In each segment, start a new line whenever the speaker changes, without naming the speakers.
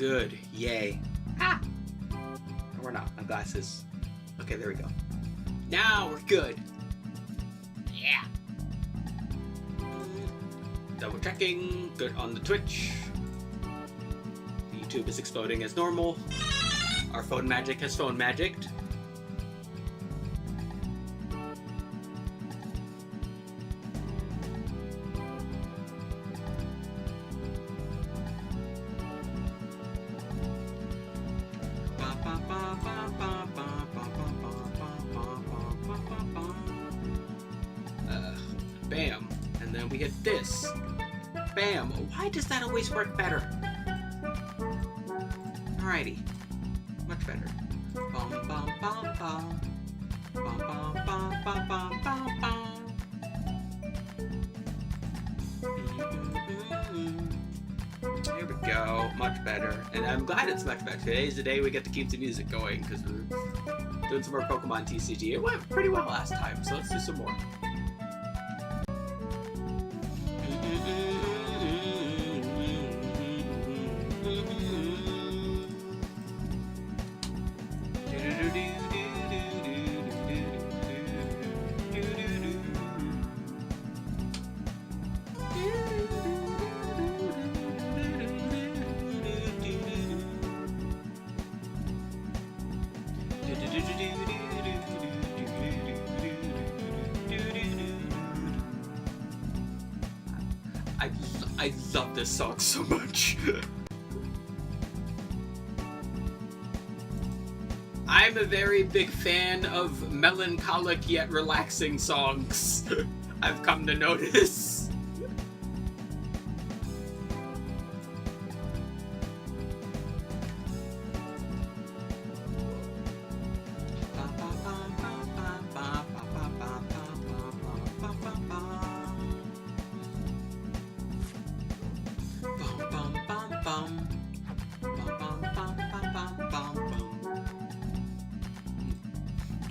good. Yay. Ah! No, we're not. My glasses. Okay, there we go. Now we're good. Yeah. Double checking. Good on the Twitch. The YouTube is exploding as normal. Our phone magic has phone magicked. Bam. And then we hit this. Bam. Why does that always work better? Alrighty. Much better. Bum bum bum bum. Bum bum bum bum bum bum bum. There we go. Much better. And I'm glad it's much better. Today's the day we get to keep the music going because we're doing some more Pokemon TCG. It went pretty well last time, so let's do some more. I love this song so much. I'm a very big fan of melancholic yet relaxing songs. I've come to notice.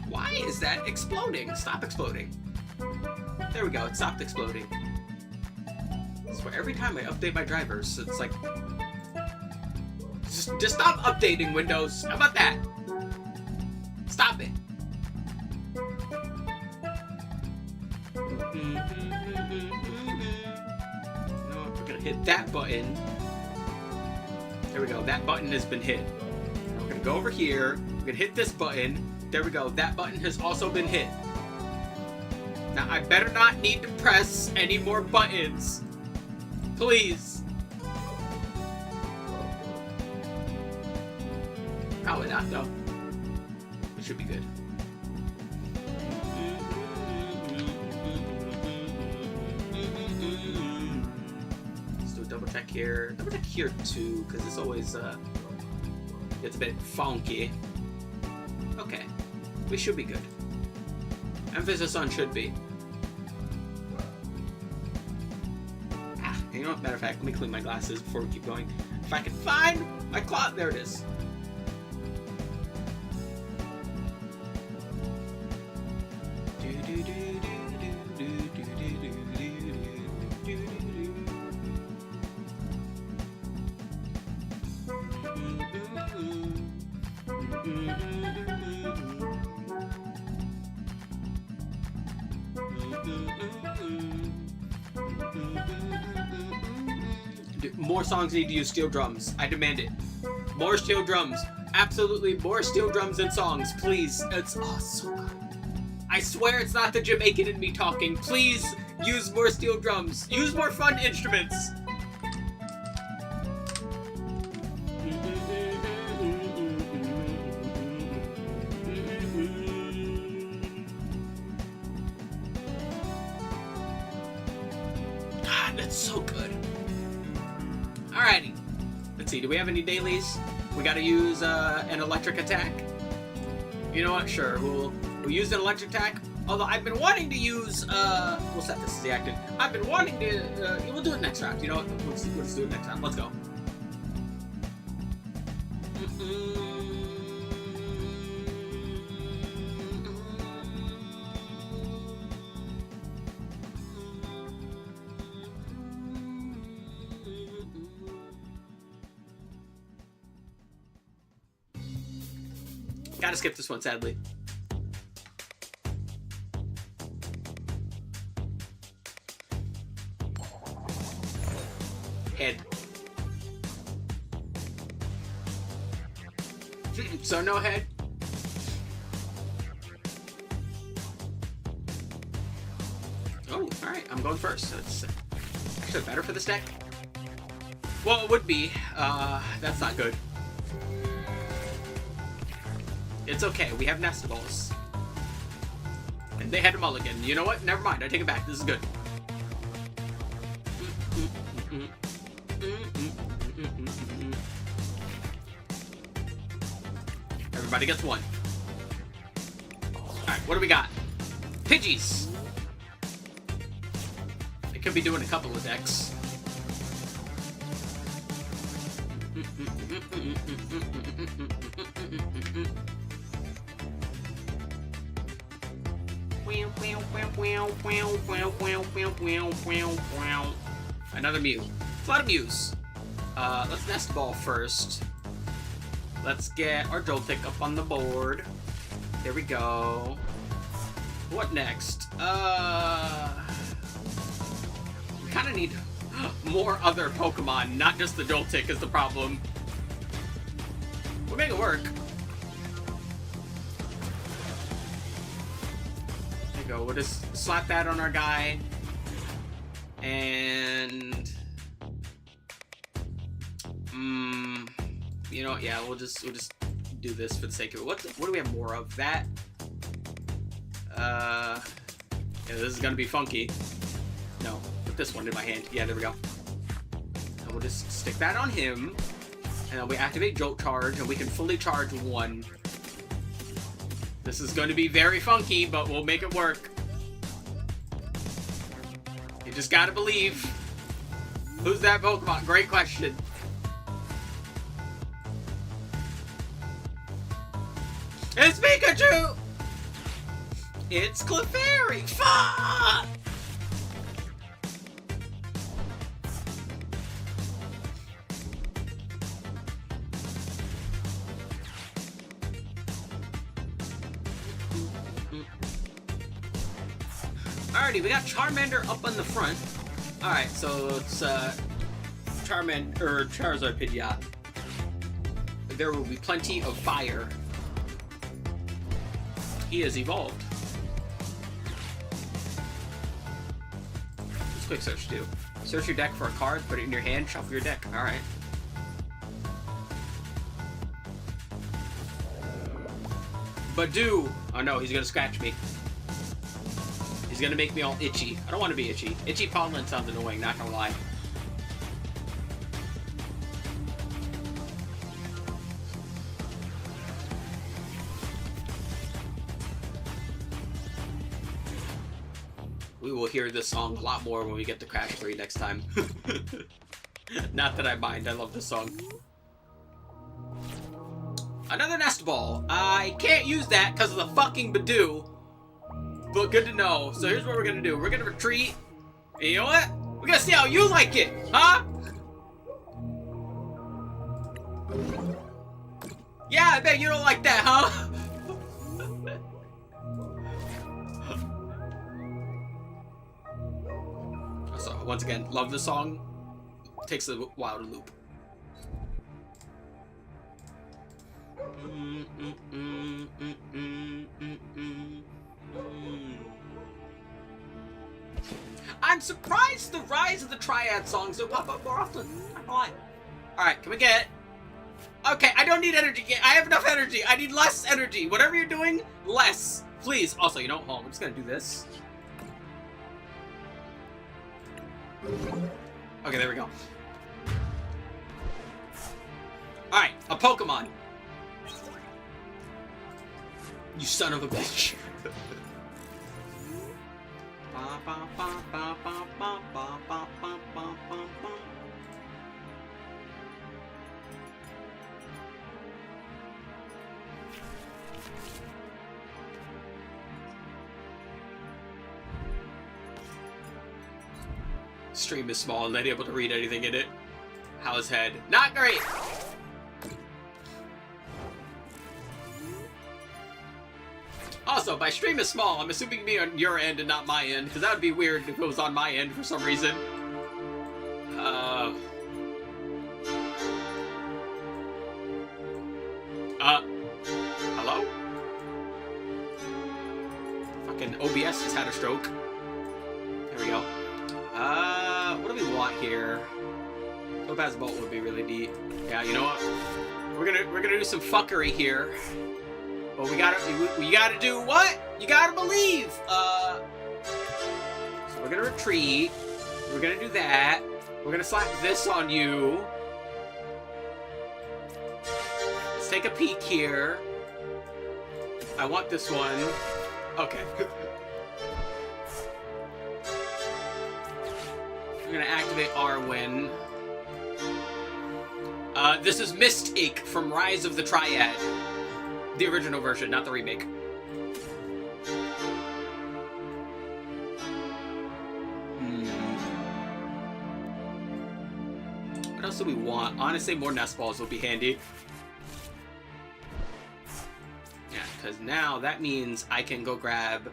Why is that exploding? Stop exploding. There we go, it stopped exploding. I swear, every time I update my drivers, it's like... Just stop updating Windows. How about that? Stop it. No, we're gonna hit that button. There we go, that button has been hit. We're gonna go over here, we're gonna hit this button. There we go, that button has also been hit. Now I better not need to press any more buttons. Please. Probably not though. It should be good. Let's do a double check here. Double check here too, because it's always it's a bit funky. Okay. We should be good. Emphasis on should be. You know what? Matter of fact, let me clean my glasses before we keep going. If I can find my cloth, there it is. More songs need to use steel drums. I demand it. More steel drums. Absolutely more steel drums and songs, please. It's so good. I swear it's not the Jamaican in me talking. Please use more steel drums. Use more fun instruments. God, that's so good. Alrighty. Let's see, do we have any dailies? We gotta use an electric attack. You know what? Sure, we'll use an electric attack. Although I've been wanting to use, we'll set this as the active. I've been wanting to, we'll do it next round. You know what? Let's do it next round. Let's go. Gotta skip this one, sadly. Head. So no head. Oh, alright, I'm going first. That's actually better for this deck. Well, it would be. That's not good. It's okay, we have nest balls. And they had a mulligan. You know what? Never mind, I take it back. This is good. Everybody gets one. Alright, what do we got? Pidgeys! I could be doing a couple of decks. Another Mew. It's a lot of Mews. Let's nest ball first. Let's get our Joltik up on the board. There we go. What next? We kind of need more other Pokemon, not just the Joltik is the problem. We'll make it work. There you go. We'll just slap that on our guy. And you know, yeah, we'll just do this for the sake of it. What do we have more of? That yeah, this is gonna be funky. No, put this one in my hand. Yeah, there we go. And we'll just stick that on him, and then we activate Jolt Charge, and we can fully charge one. This is going to be very funky, but we'll make it work. You just gotta believe. Who's that Pokemon? Great question. It's Pikachu! It's Clefairy! Fuck! Alrighty, we got Charmander up on the front. Alright, so it's Charizard Pidgeot. There will be plenty of fire. He has evolved. Let's quick search too. Search your deck for a card, put it in your hand, shuffle your deck. Alright. Badoo! Oh no, he's gonna scratch me. He's gonna make me all itchy. I don't want to be itchy. Itchy pollen sounds annoying, not gonna lie. We will hear this song a lot more when we get to Crash 3 next time. Not that I mind, I love this song. Another nest ball. I can't use that because of the fucking Badoo. But good to know. So here's what we're gonna do. We're gonna retreat. And you know what? We're gonna see how you like it, huh? Yeah, I bet you don't like that, huh? So once again, love the song. Takes a while to loop. I'm surprised the rise of the Triad songs don't pop up more often. I'm fine. Alright, can we get it? Okay, I don't need energy yet. I have enough energy. I need less energy. Whatever you're doing, less. Please. Also, you know, hold on. I'm just gonna do this. Okay, there we go. Alright, a Pokemon. You son of a bitch. Stream is small and not able to read anything in it. How's head? Not great! by stream is small, I'm assuming me on your end and not my end, because that would be weird if it was on my end for some reason. Hello? Fucking OBS just had a stroke. There we go. What do we want here? Topaz Bolt would be really neat. Yeah, you know what? We're gonna do some fuckery here. But we gotta do what? You gotta believe! So we're gonna retreat. We're gonna do that. We're gonna slap this on you. Let's take a peek here. I want this one. Okay. We're gonna activate Arwen. This is Mystique from Rise of the Triad. The original version, not the remake. What else do we want? Honestly, more nest balls will be handy. Yeah, because now that means I can go grab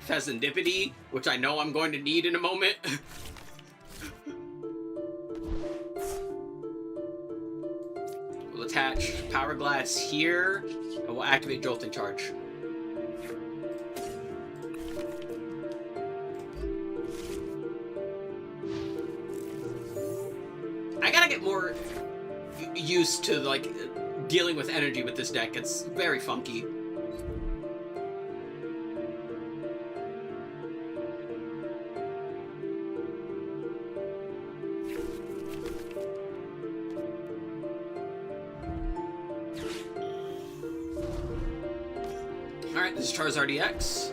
Pheasantipity, which I know I'm going to need in a moment. We'll attach Power Glass here, and we'll activate Jolting Charge. I gotta get more used to, like, dealing with energy with this deck. It's very funky. Alright, this is Charizard EX.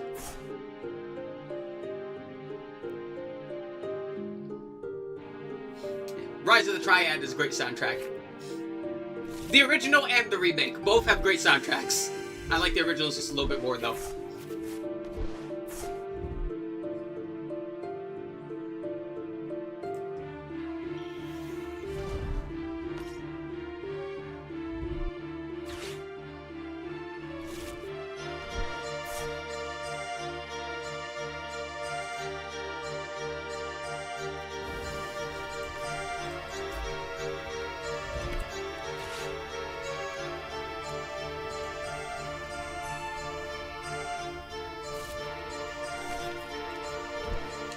Rise of the Triad is a great soundtrack. The original and the remake both have great soundtracks. I like the originals just a little bit more, though.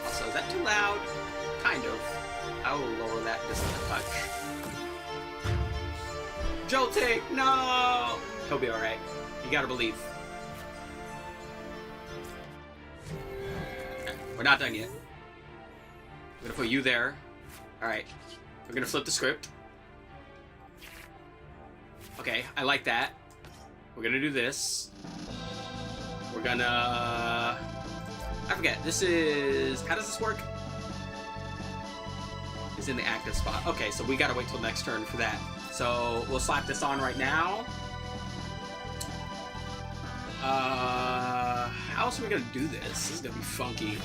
Also, is that too loud? Kind of. I will lower that just a touch. Jolting! No! He'll be alright. You gotta believe. Okay, we're not done yet. I'm gonna put you there. Alright. We're gonna flip the script. Okay, I like that. We're gonna do this. We're gonna... I forget, this is... How does this work? It's in the active spot. Okay, so we gotta wait till next turn for that. So, we'll slap this on right now. How else are we gonna do this? This is gonna be funky.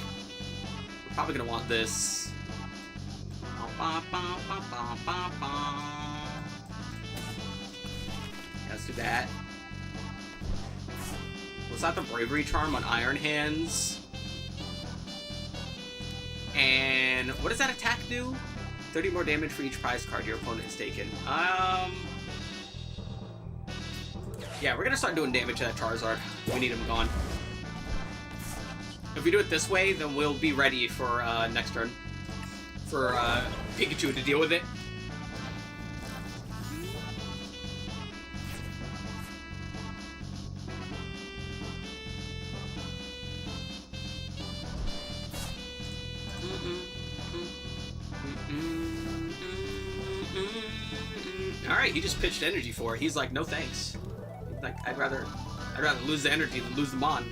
We're probably gonna want this. Let's do that. Was that the Bravery Charm on Iron Hands? And what does that attack do? 30 more damage for each prize card your opponent has taken. Yeah, we're gonna start doing damage to that Charizard. We need him gone. If we do it this way, then we'll be ready for next turn. For Pikachu to deal with it. Alright, he just pitched energy for it. He's like, no thanks. Like, I'd rather lose the energy than lose the mon.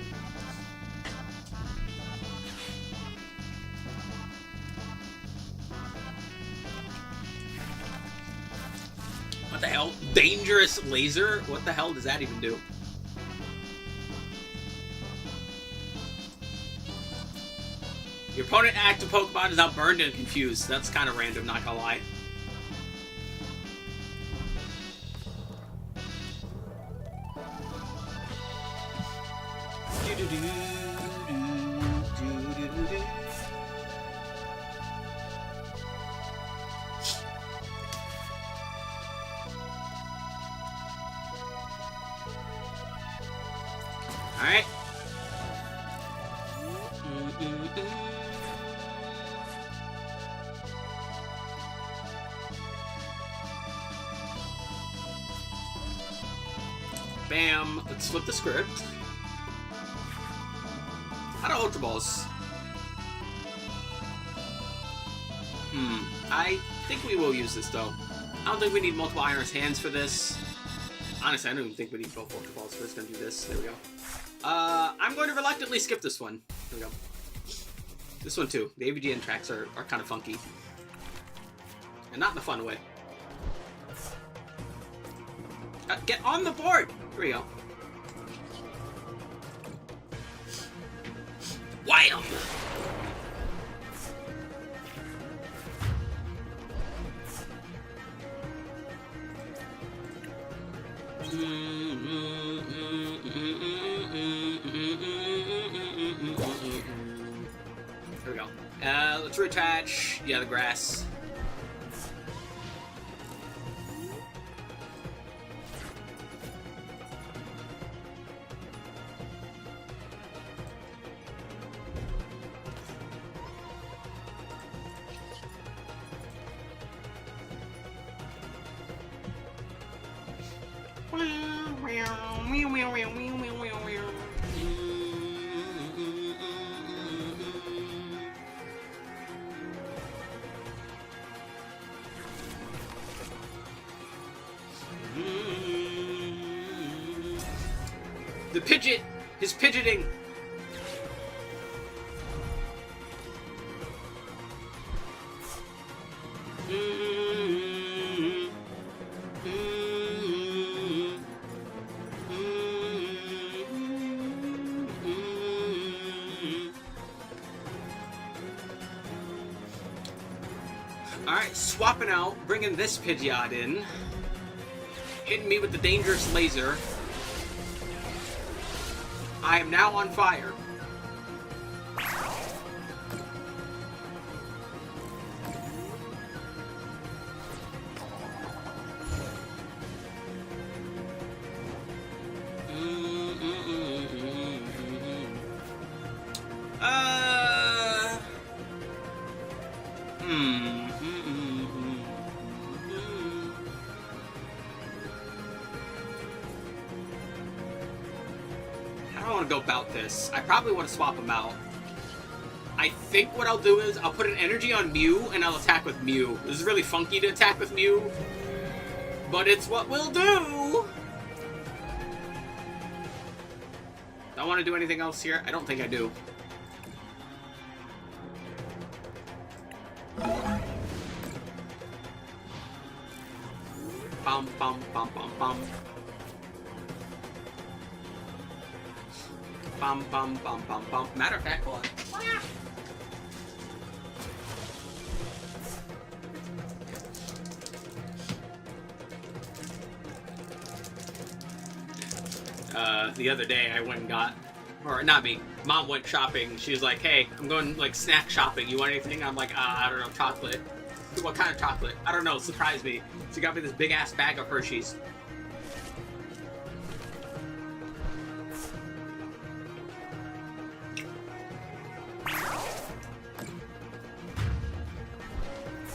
What the hell? Dangerous laser? What the hell does that even do? Your opponent active Pokemon is now burned and confused. That's kind of random, not gonna lie. Bam. Let's flip the script. How do Ultra Balls? I think we will use this, though. I don't think we need multiple Iron's Hands for this. Honestly, I don't even think we need both Ultra Balls. We're just going to do this. There we go. I'm going to reluctantly skip this one. There we go. This one, too. The AVGN tracks are kind of funky. And not in a fun way. Get on the board! Here we go. Wham! There we go. Let's reattach. Yeah, the grass. The Pidgeot is pidgeting. Alright, swapping out, bringing this Pidgeot in. Hitting me with the dangerous laser. I am now on fire. I don't want to go about this. I probably want to swap them out. I think what I'll do is I'll put an energy on Mew and I'll attack with Mew. This is really funky to attack with Mew, but it's what we'll do. Do I want to do anything else here? I don't think I do. Bum, bum, bum, bum, bum. Bum, bum, bum, bum, bum. Matter of fact, hold on. The other day I went and got, or not me, Mom went shopping. She was like, hey, I'm going like snack shopping. You want anything? I'm like, I don't know, chocolate. What kind of chocolate? I don't know, surprise me. She got me this big ass bag of Hershey's.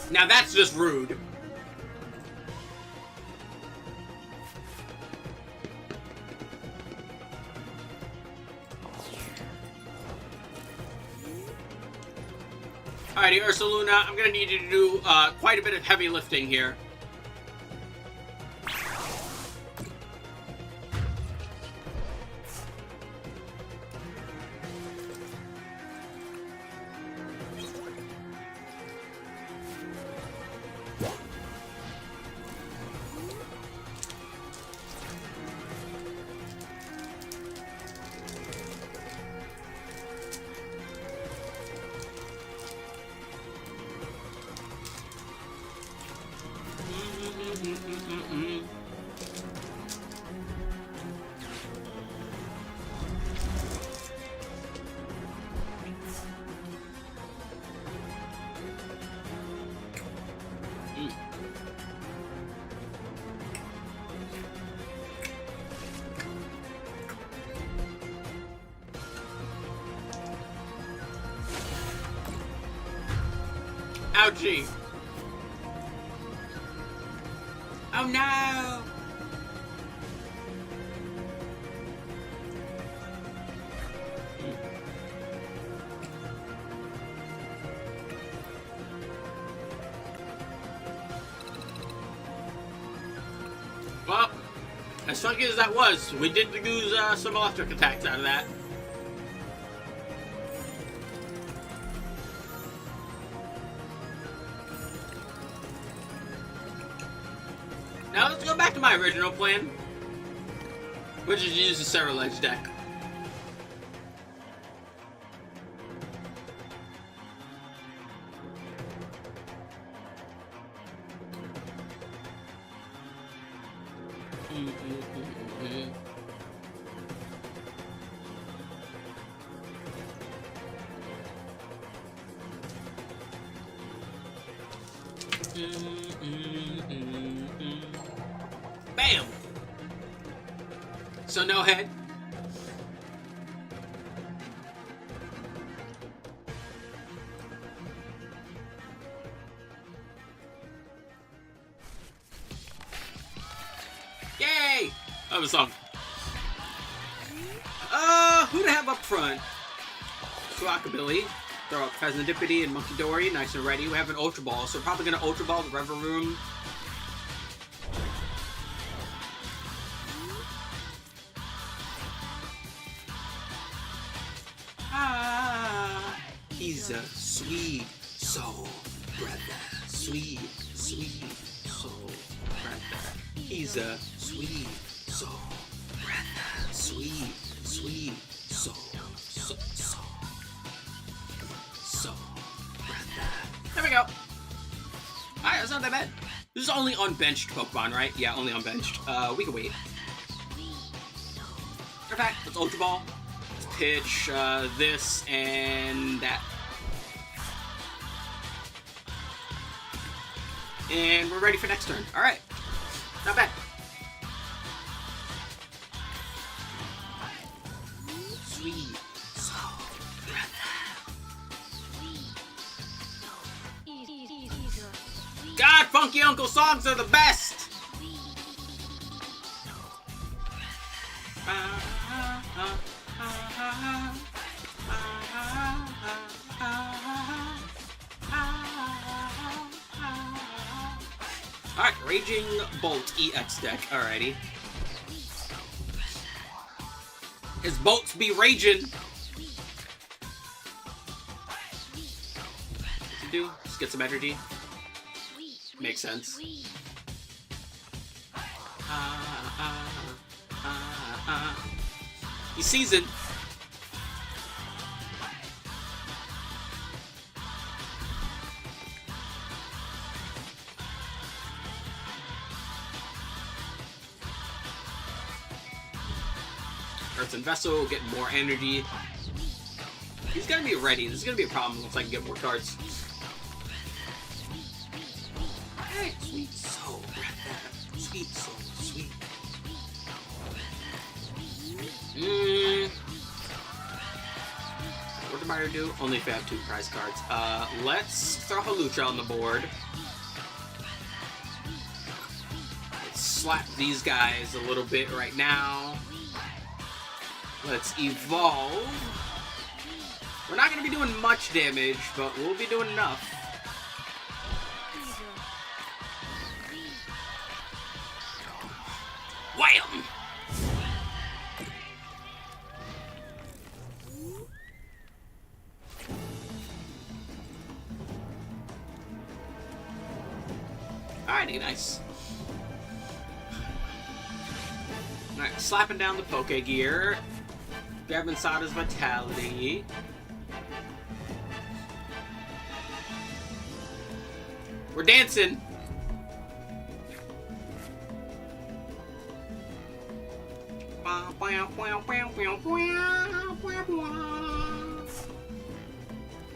Now that's just rude. Alrighty, Ursaluna, I'm gonna need you to do quite a bit of heavy lifting here. Ouchie. Oh no. Well, as funky as that was, we did lose some electric attacks out of that. Now let's go back to my original plan, which is to use the Several Edge deck. Bam! So no head. Yay! That was song. Who to have up front? Rockabilly. Throw out Pheasantipity and Monkey Dory, nice and ready. We have an Ultra Ball, so we're probably gonna Ultra Ball the Rever Room. He's a sweet soul brother. Sweet, sweet soul brother. He's a sweet soul brother. Sweet, sweet soul. Soul brother. There we go. Alright, that's not that bad. This is only unbenched Pokemon, right? Yeah, only unbenched. We can wait. In fact, let's Ultra Ball. Let's pitch this and that. And we're ready for next turn. Alright. Not bad. Sweet soul brother. God, Funky Uncle songs are the best! Alright, Raging Bolt EX deck. Alrighty. His bolts be raging. What to do? Just get some energy. Makes sense. He's seasoned. Earthen Vessel, get more energy. He's gonna be ready. This is gonna be a problem once I can get more cards. Hey, sweet soul, sweet soul, sweet. What am I gonna do? Only if I have 2 prize cards. Let's throw Hawlucha on the board. Let's slap these guys a little bit right now. Let's evolve. We're not going to be doing much damage, but we'll be doing enough. Wham! Alrighty, nice. Alright, slapping down the Poke Gear. Grabbing Sada's Vitality. We're dancing.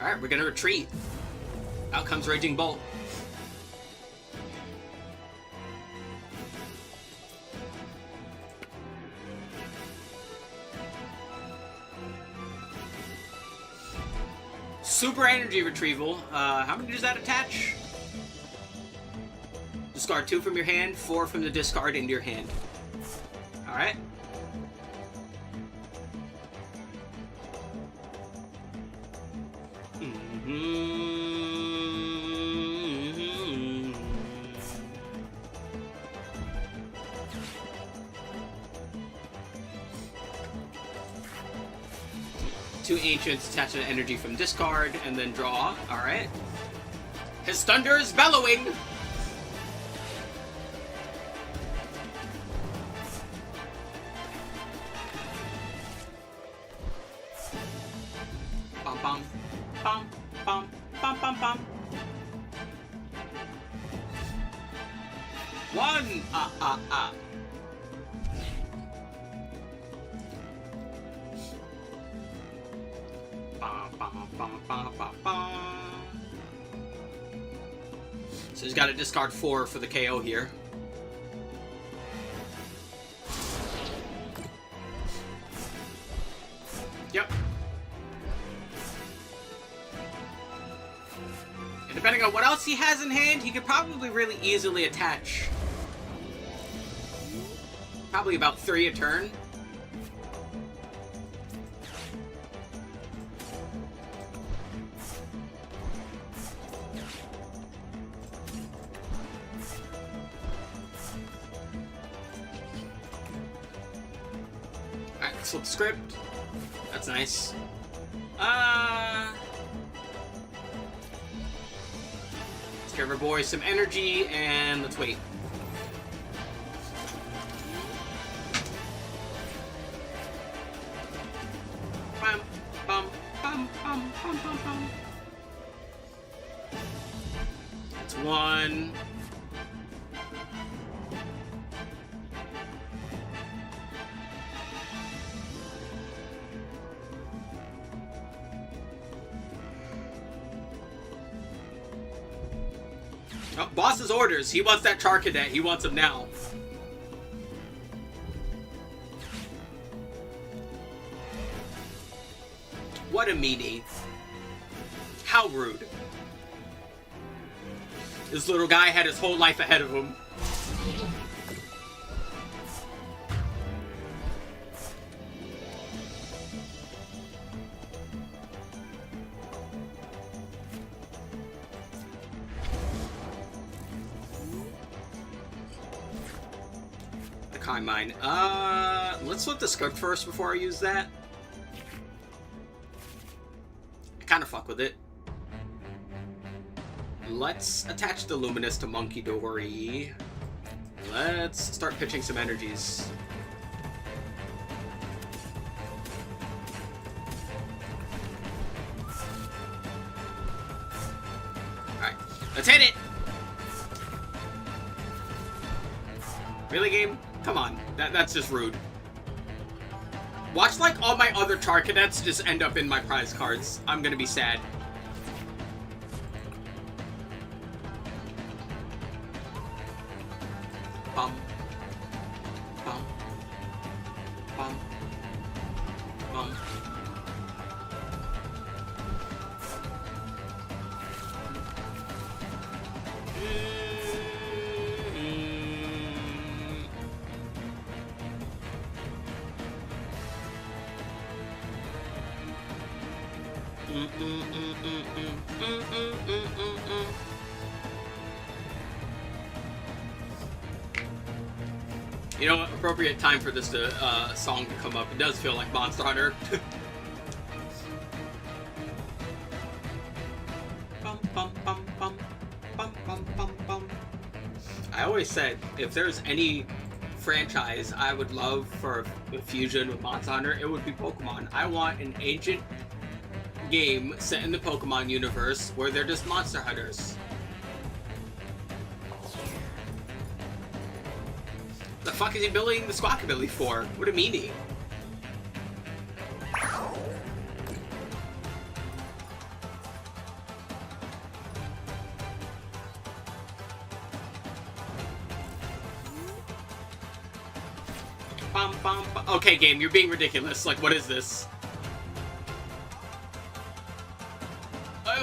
Alright, we're gonna retreat. Out comes Raging Bolt. Super energy retrieval. How many does that attach? Discard 2 from your hand, 4 from the discard into your hand. Alright. Two ancients, attach an energy from discard, and then draw. Alright. His thunder is bellowing! Bum bum. Bum bum. Bum bum bum. One! So he's got to discard 4 for the KO here. Yep. And depending on what else he has in hand, he could probably really easily attach. Probably about 3 a turn. Alright, flip script. That's nice. Let's give our boy some energy, and let's wait. Bum, bum, bum, bum, bum, bum, bum. That's 1. Oh, boss's orders. He wants that Char Cadet. He wants him now. What a meanie. How rude. This little guy had his whole life ahead of him. Mine. Let's flip the script first before I use that. I kind of fuck with it. Let's attach the Luminous to Monkey Dory. Let's start pitching some energies. Alright, let's hit it! Really, game? Come on, that's just rude. Watch like all my other Char Cadets just end up in my prize cards. I'm gonna be sad. Bum. Bum. Bum. Bum. You know, appropriate time for this song to come up. It does feel like Monster Hunter. Bum, bum, bum, bum, bum, bum, bum, bum. I always said, if there's any franchise I would love for a fusion with Monster Hunter, it would be Pokemon. I want an ancient game set in the Pokemon universe where they're just monster hunters. The fuck is he building the Squawkabilly for? What a meanie. Bum, bum, bum. Okay, game, you're being ridiculous. Like, what is this?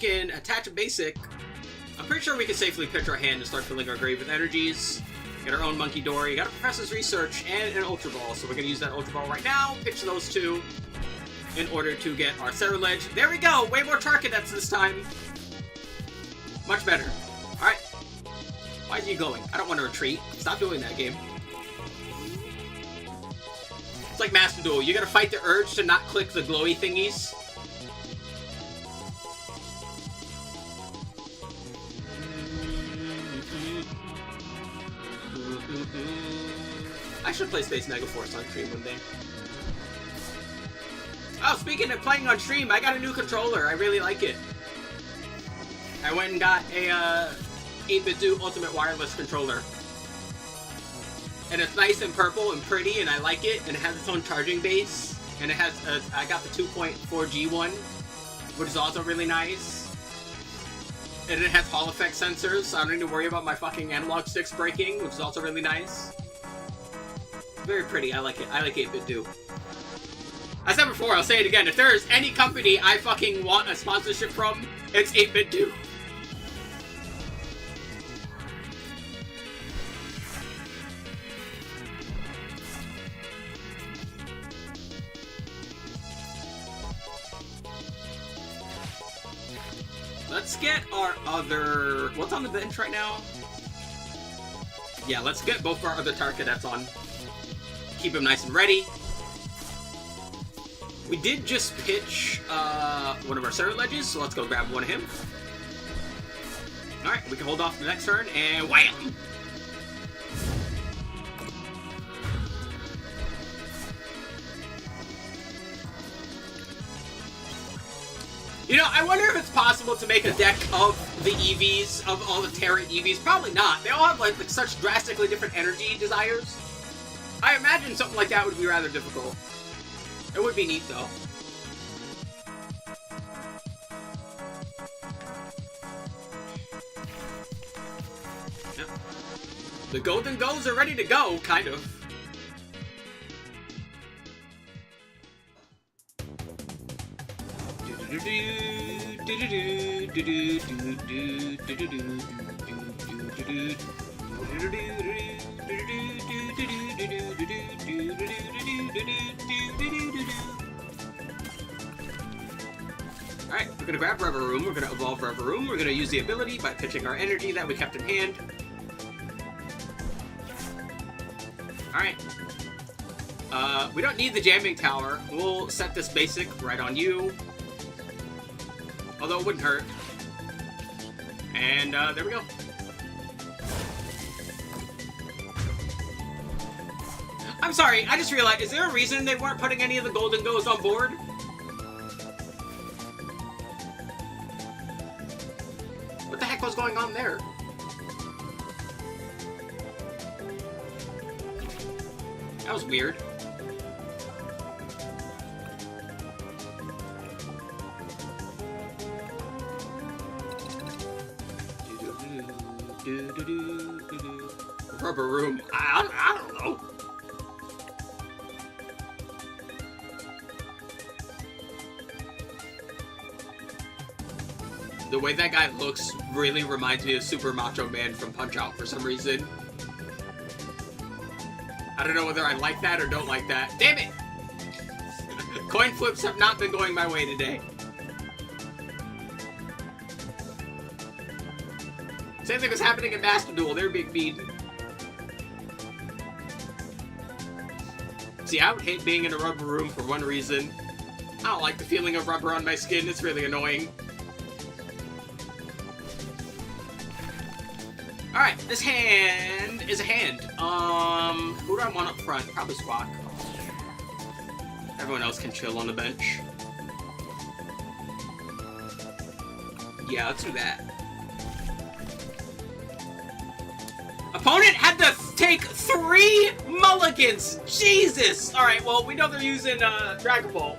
can attach a basic. I'm pretty sure we can safely pitch our hand and start filling our grave with energies. Get our own Monkey Dory, got a Professor's Research, and an Ultra Ball. So we're going to use that Ultra Ball right now, pitch those two in order to get our Cerulege. There we go! Way more Charcadets this time. Much better. Alright. Why is he going? I don't want to retreat. Stop doing that, game. It's like Master Duel. You gotta fight the urge to not click the glowy thingies. I should play Space Mega Force on stream one day. Oh, speaking of playing on stream, I got a new controller. I really like it. I went and got a 8BitDo Ultimate Wireless controller. And it's nice and purple and pretty, and I like it. And it has its own charging base. And it has, I got the 2.4G one, which is also really nice. And it has Hall effect sensors, so I don't need to worry about my fucking analog sticks breaking, which is also really nice. Very pretty. I like it. I like 8BitDo. I said before, I'll say it again. If there is any company I fucking want a sponsorship from, it's 8BitDo. Let's get our other... What's on the bench right now? Yeah, let's get both our other Charcadets on. Keep him nice and ready. We did just pitch one of our Ceruleges, so let's go grab one of him. Alright, we can hold off the next turn, and wham! You know, I wonder if it's possible to make a deck of the EVs, of all the Terran EVs. Probably not. They all have like such drastically different energy desires. I imagine something like that would be rather difficult. It would be neat, though. Yep. The Golden Goes are ready to go, kind of. Alright, we're gonna grab Rever Room, we're gonna evolve Rever Room, we're gonna use the ability by pitching our energy that we kept in hand. Alright. We don't need the jamming tower. We'll set this basic right on you. Although it wouldn't hurt. And there we go. I'm sorry, I just realized, is there a reason they weren't putting any of the Golden Goes on board? What the heck was going on there? That was weird. Rubber Room. I don't know. The way that guy looks really reminds me of Super Macho Man from Punch-Out for some reason. I don't know whether I like that or don't like that. Damn it! Coin flips have not been going my way today. Same thing was happening in Master Duel. They're being mean. See, I would hate being in a rubber room for one reason. I don't like the feeling of rubber on my skin. It's really annoying. Alright, this hand is a hand. Who do I want up front? Probably Squawk. Everyone else can chill on the bench. Yeah, let's do that. Opponent had to take 3 mulligans! Jesus! Alright, well, we know they're using Dragon Ball.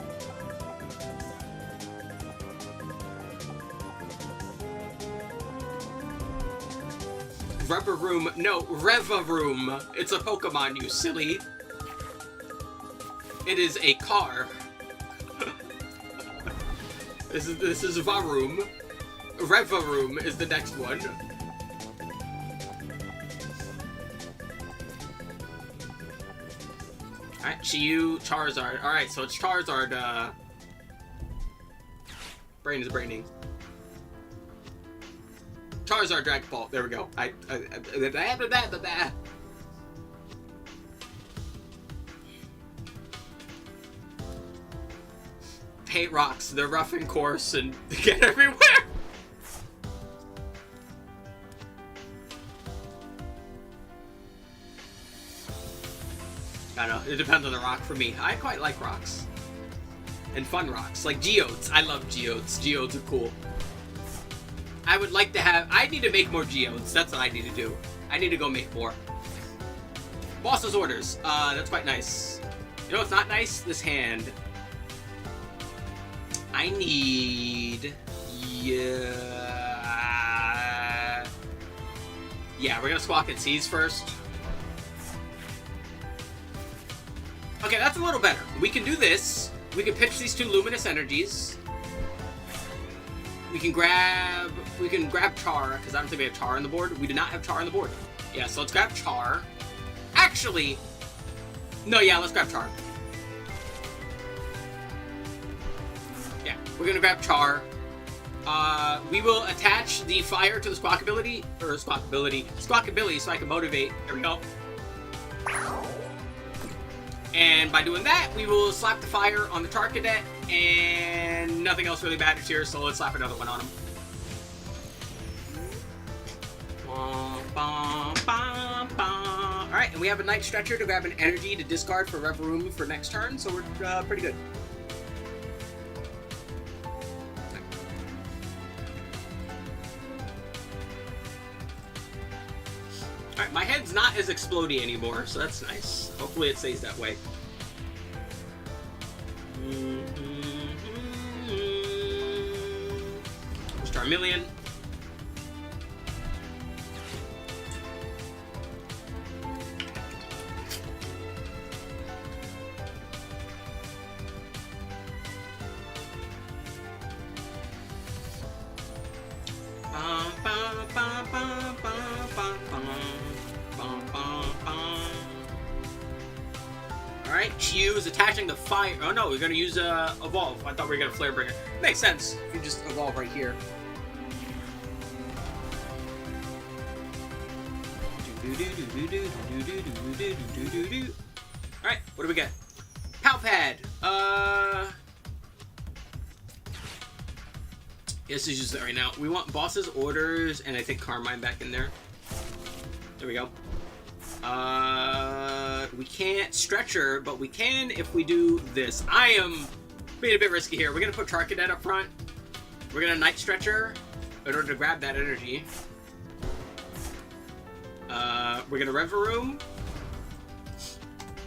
Rubber Room. No, Reva Room. It's a Pokemon, you silly. It is a car. This is Varoom. Revaroom is the next one. Alright, Chiyu, Charizard. Alright, so it's Charizard, Brain is braining. Charizard Dragon Ball. There we go. Hate rocks. They're rough and coarse and get everywhere. I don't know. It depends on the rock for me. I quite like rocks. And fun rocks. Like geodes. I love geodes. Geodes are cool. I would like to have... I need to make more geodes. That's what I need to do. I need to go make more. Boss's orders. That's quite nice. You know what's not nice? This hand. I need... Yeah, we're gonna Squawk and Seize first. Okay, that's a little better. We can do this. We can pitch these two Luminous Energies. We can grab Char, because I don't think we have Char on the board. We do not have Char on the board. Yeah, so let's grab Char. Actually, no, yeah, let's grab Char. Yeah, we're gonna grab Char. We will attach the fire to the Squawkability, so I can motivate. There we go. And by doing that, we will slap the fire on the Char Cadet, and nothing else really matters here, so let's slap another one on him. Alright, and we have a Night Stretcher to grab an energy to discard for Revaroom for next turn, so we're pretty good. Alright, my head's not as explodey anymore, so that's nice. Hopefully it stays that way. Charmeleon. Alright, Chiyu is attaching the fire. Oh no, we're gonna use Evolve. I thought we were gonna Flare Bringer. Makes sense if you just Evolve right here. Alright, what do we get? Palpad! Yes, let's use that right now. We want Boss's Orders, and I think Carmine back in there. There we go. We can't Stretcher, but we can if we do this. I am being a bit risky here. We're gonna put Char Cadet up front. We're gonna Night Stretcher in order to grab that energy. We're gonna Revaroom.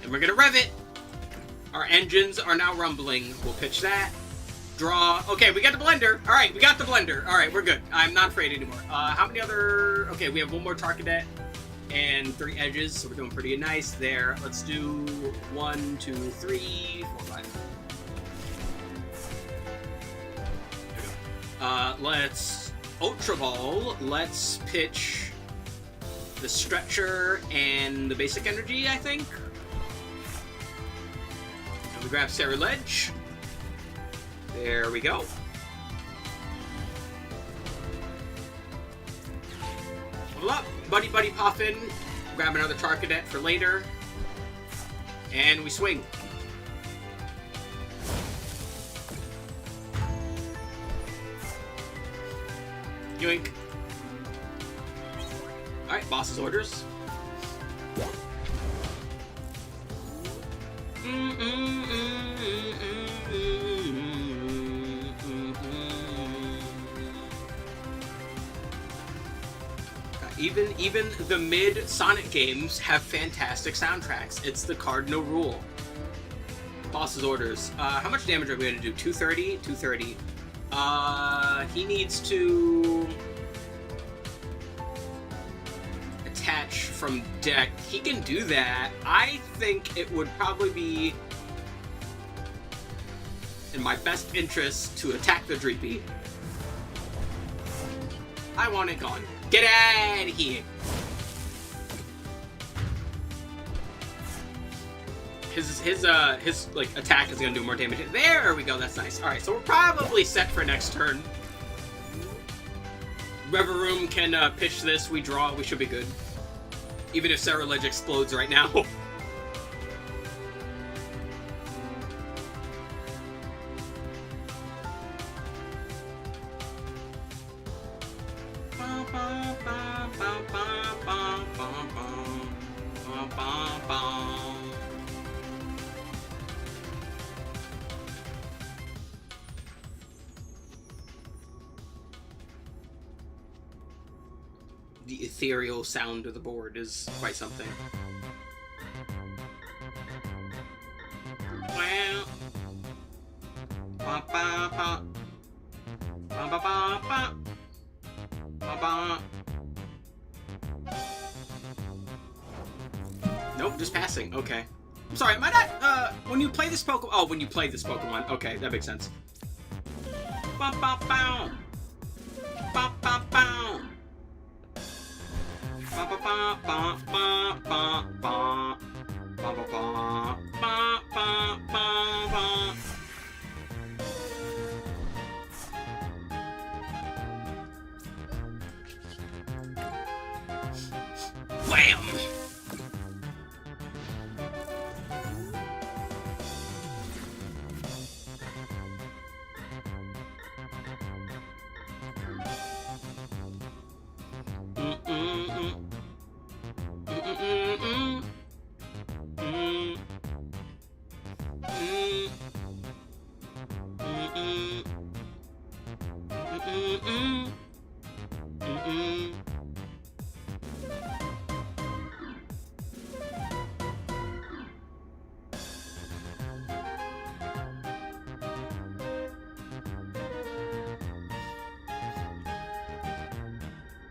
And we're gonna Rev it. Our engines are now rumbling. We'll pitch that. Draw. Okay, we got the Blender. Alright, we got the Blender. Alright, we're good. I'm not afraid anymore. How many other... Okay, we have one more Char Cadet and 3 edges, so we're doing pretty nice there. Let's do 1, 2, 3, 4, 5. There we go. Let's Ultra Ball. Let's pitch the Stretcher and the Basic Energy, I think. And we grab Sarah Ledge. There we go. Level up. Buddy Puffin. Grab another Char Cadet for later. And we swing. Yoink. Alright, Boss's Orders. Even the mid Sonic games have fantastic soundtracks. It's the cardinal rule. Boss's Orders. How much damage are we going to do? 230? 230. He needs to attach from deck. He can do that. I think it would probably be in my best interest to attack the Dreepy. I want it gone. Get out of here. His like attack is gonna do more damage. There we go. That's nice. All right, so we're probably set for next turn. Reverum can pitch this. We draw. We should be good. Even if Sacrilege explodes right now. The ethereal sound of the board is quite something. Nope, just passing. Okay. I'm sorry, am I not, when you play this Pokemon... Oh, when you play this Pokemon. Okay, that makes sense. Wham!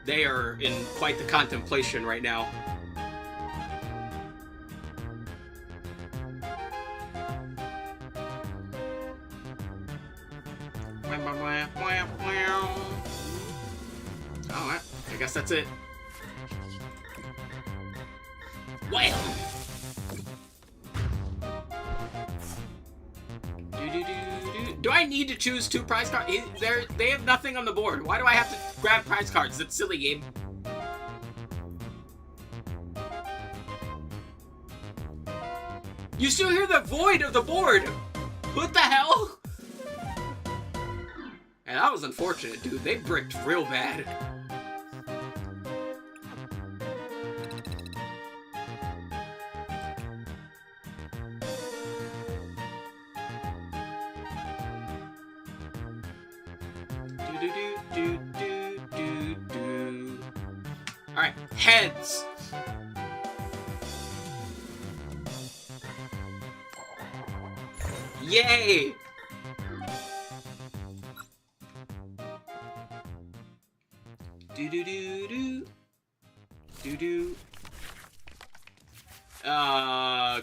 They are in quite the contemplation right now. Alright, I guess that's it. Wham! Do I need to choose 2 prize cards? They have nothing on the board. Why do I have to grab prize cards? It's a silly game. You still hear the void of the board. What the hell? And that was unfortunate, dude. They bricked real bad. Alright, heads. Yay!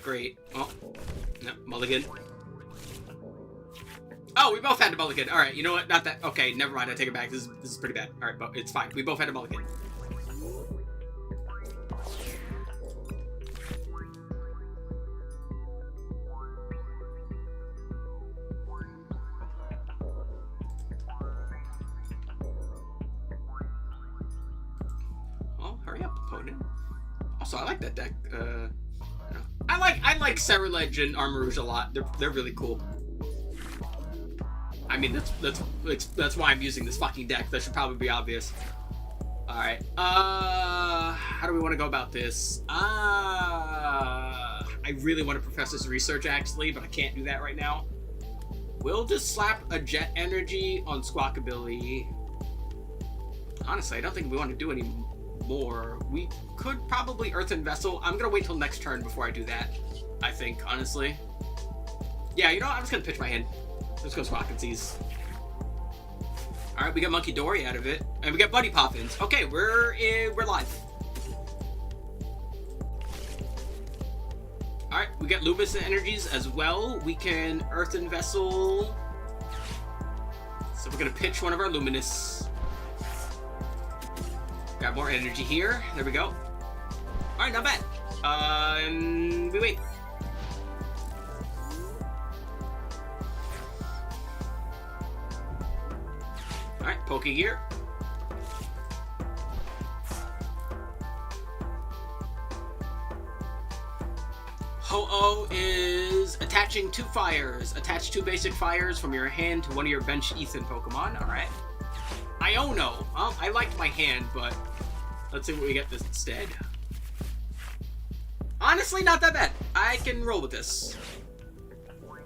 Great. Oh, no, mulligan. Oh, we both had a mulligan. All right, you know what? Not that. Okay, never mind. I take it back. This is pretty bad. All right, but it's fine. We both had a mulligan. Well, hurry up, opponent. Also, I like that deck. I like Sacrilege and Armarouge a lot. They're really cool. I mean, that's why I'm using this fucking deck. That should probably be obvious. Alright, how do we want to go about this? I really want to Professor's Research, actually, but I can't do that right now. We'll just slap a Jet Energy on Squawkabilly. Honestly, I don't think we want to do any more. We could probably Earthen Vessel. I'm gonna wait till next turn before I do that, I think, honestly. Yeah, you know what? I'm just gonna pitch my hand. Let's go Squawk and Seize. Alright, we got Monkey Dory out of it. And we got Buddy Poppins. Okay, we're live. Alright, we got Luminous Energies as well. We can Earthen Vessel. So we're gonna pitch one of our Luminous. Got more energy here. There we go. Alright, not bad. And we wait. Alright, Pokegear. Ho-Oh is attaching 2 fires. Attach 2 basic fires from your hand to one of your bench Ethan Pokemon. Alright. Iono. Well, I liked my hand, but let's see what we get this instead. Honestly, not that bad. I can roll with this.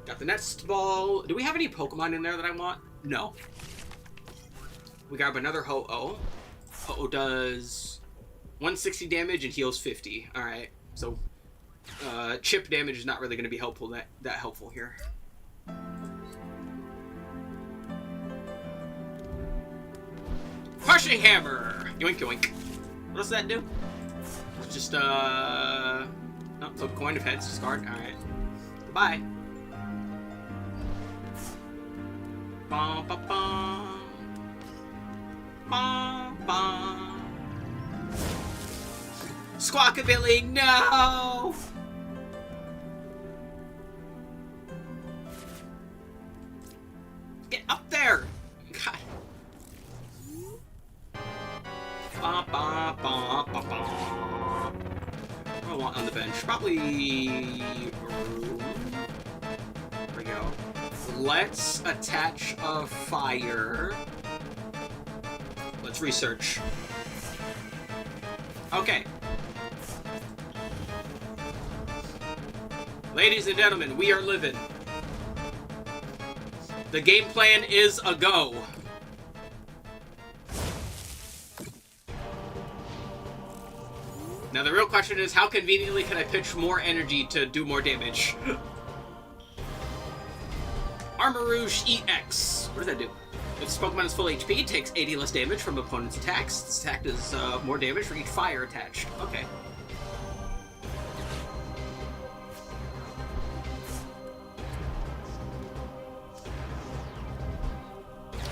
Got the Nest Ball. Do we have any Pokemon in there that I want? No. We grab another Ho-Oh. Ho-Oh does 160 damage and heals 50. Alright, so chip damage is not really going to be helpful that helpful here. Crushing Hammer! Yoink yoink. What does that do? It's just oh, flip a coin of heads, discard. Alright. Goodbye. Bum, bum, bum. Bum, bum. Squawkabilly, no! Get up there! God. Ba, ba, ba, ba, ba. What do I want on the bench? Probably... There we go. Let's attach a fire. Let's research. Okay. Ladies and gentlemen, we are living. The game plan is a go. Now the real question is, how conveniently can I pitch more energy to do more damage? Armor Rouge EX. What does that do? If this Pokemon is full HP, it takes 80 less damage from opponent's attacks. This attack does more damage for each fire attached. Okay.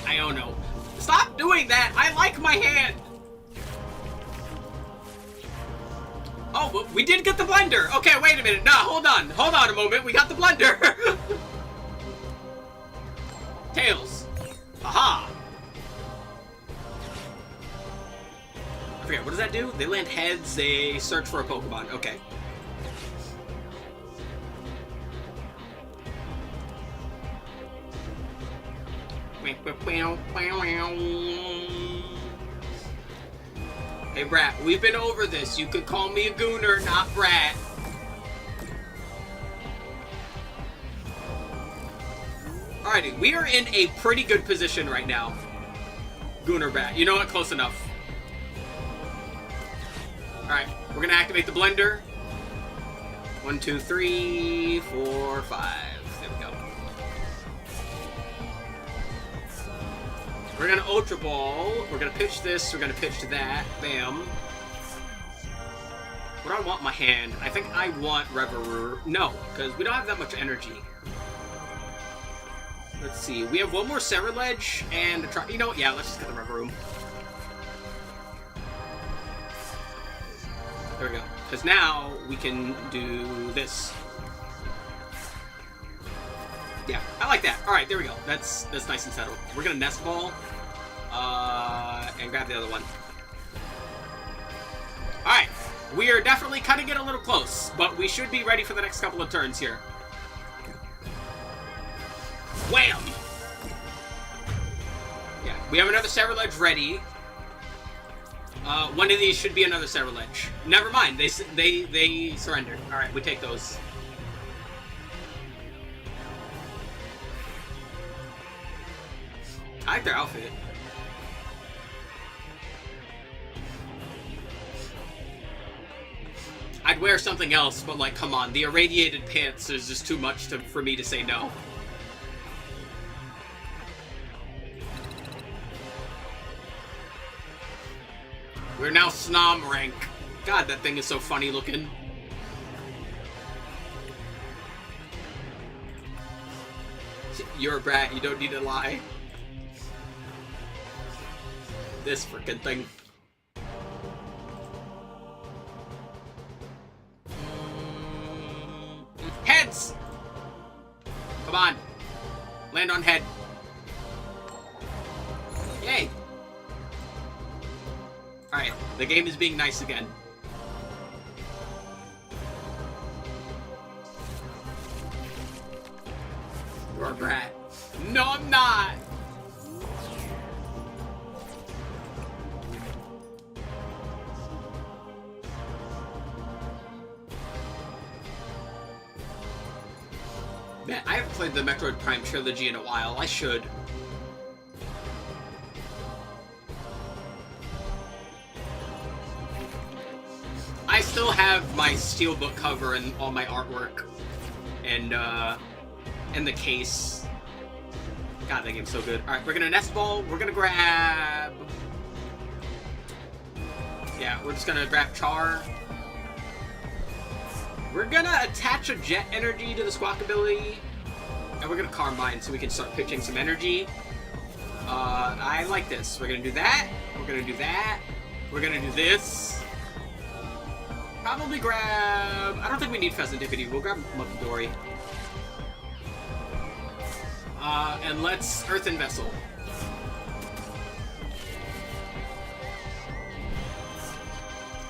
I don't know. Stop doing that! I like my hand! Oh, well, we did get the blender! Okay, wait a minute. No, hold on. Hold on a moment. We got the blender! Tails. Aha! I forget, what does that do? They land heads, they search for a Pokemon. Okay. Hey, Brat, we've been over this. You could call me a Gooner, not Brat. Alrighty, we are in a pretty good position right now. Gooner Brat. You know what? Close enough. Alright, we're gonna activate the blender. 1, 2, 3, 4, 5. There we go. We're gonna Ultra Ball. We're gonna pitch this. We're gonna pitch that. Bam. What do I want in my hand? I think I want Reverie. No, because we don't have that much energy. Let's see. We have one more Cerulege and a try. You know what? Yeah, let's just get the Reverie. There we go. Because now we can do this. Yeah, I like that. All right, there we go. That's nice and settled. We're gonna Nest Ball, and grab the other one. All right, we are definitely cutting it a little close, but we should be ready for the next couple of turns here. Wham! Yeah, we have another Cerulege ready. One of these should be another Cerulege. Never mind, they surrendered. All right, we take those. I like their outfit. I'd wear something else, but like, come on, the irradiated pants is just too much for me to say no. We're now Snom rank. God, that thing is so funny looking. You're a brat, you don't need to lie. This frickin' thing. Come on. Land on head. Yay. Alright, the game is being nice again. You're a brat. No, I'm not! Man, I haven't played the Metroid Prime trilogy in a while. I should. I still have my steelbook cover and all my artwork. And the case. God, that game's so good. Alright, we're gonna nest ball. We're gonna grab... Yeah, we're just gonna grab Char. We're gonna attach a jet energy to the squawk ability. And we're gonna Carmine so we can start pitching some energy. I like this. We're gonna do that. We're gonna do that. We're gonna do this. Probably grab... I don't think we need Pheasantipity. We'll grab Mudori. And let's Earthen Vessel.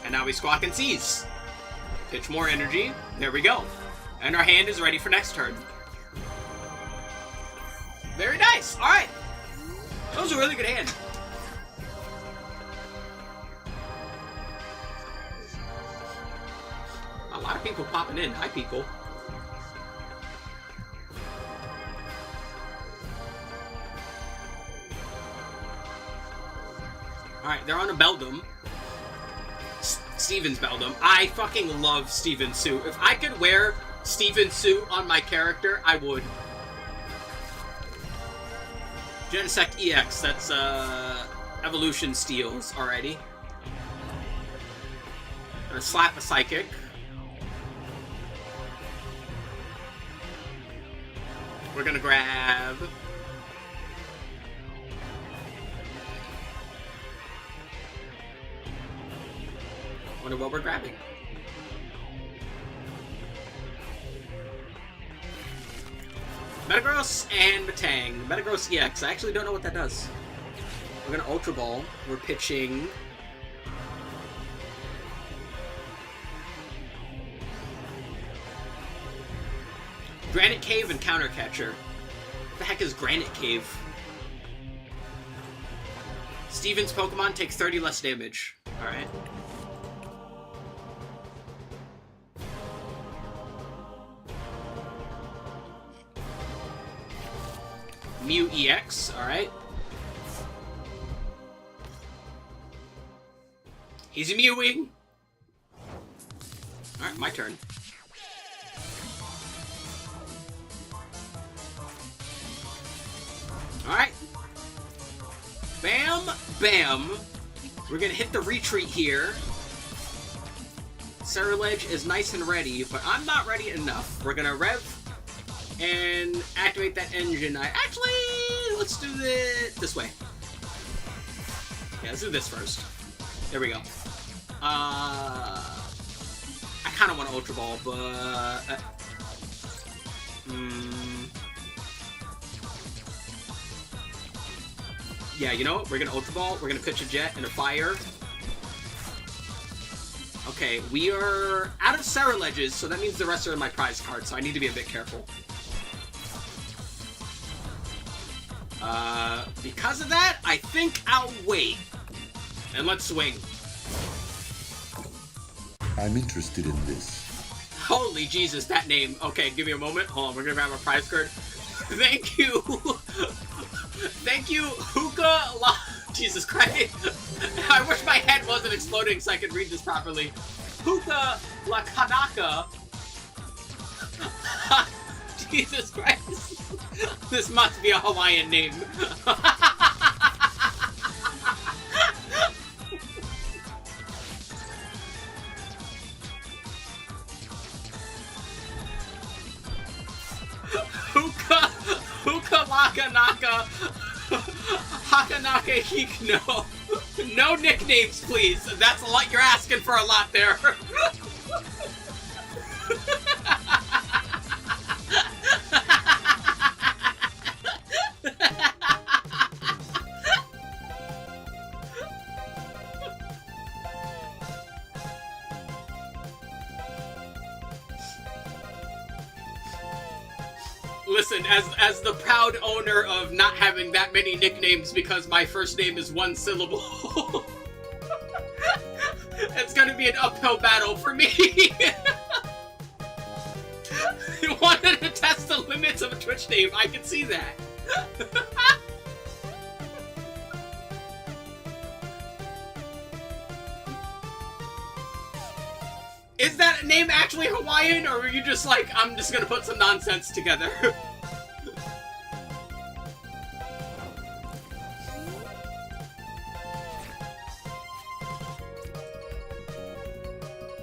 And now we Squawk and Seize. Pitch more energy. There we go. And our hand is ready for next turn. Very nice. All right. That was a really good hand. A lot of people popping in. Hi, people. Alright, they're on a Beldum. Steven's Beldum. I fucking love Steven's suit. If I could wear Steven's suit on my character, I would. Genesect EX, that's Evolution Steals already. Gonna slap a Psychic. We're gonna grab... Wonder what we're grabbing. Metagross and Batang. Metagross EX. I actually don't know what that does. We're gonna Ultra Ball. We're pitching... Granite Cave and Counter Catcher. What the heck is Granite Cave? Steven's Pokemon take 30 less damage. Alright. Mew EX, alright. He's mewing. Alright, my turn. Alright. Bam, bam. We're gonna hit the retreat here. Ceruledge is nice and ready, but I'm not ready enough. We're gonna rev and activate that engine. Let's do it this way. Yeah, let's do this first. There we go. I kind of want to Ultra Ball, but... Yeah, you know what? We're gonna Ultra Ball, we're gonna pitch a Jet and a Fire. Okay, we are out of Ceruledges, so that means the rest are in my prize card, so I need to be a bit careful. Because of that, I think I'll wait. And let's swing.
I'm interested in this.
Holy Jesus, that name. Okay, give me a moment. Hold on, we're gonna grab our prize card. Thank you. Thank you, Hookah La... Jesus Christ. I wish my head wasn't exploding so I could read this properly. Hookah La Kanaka. Jesus Christ. This must be a Hawaiian name. Hookah Laka Naka Hakanaka Hikno. No nicknames, please. That's a lot. You're asking for a lot there. Listen, as the proud owner of not having that many nicknames because my first name is one syllable, it's gonna be an uphill battle for me. You wanted to test the limits of a Twitch name, I can see that. Is that name actually Hawaiian, or were you just like, I'm just gonna put some nonsense together?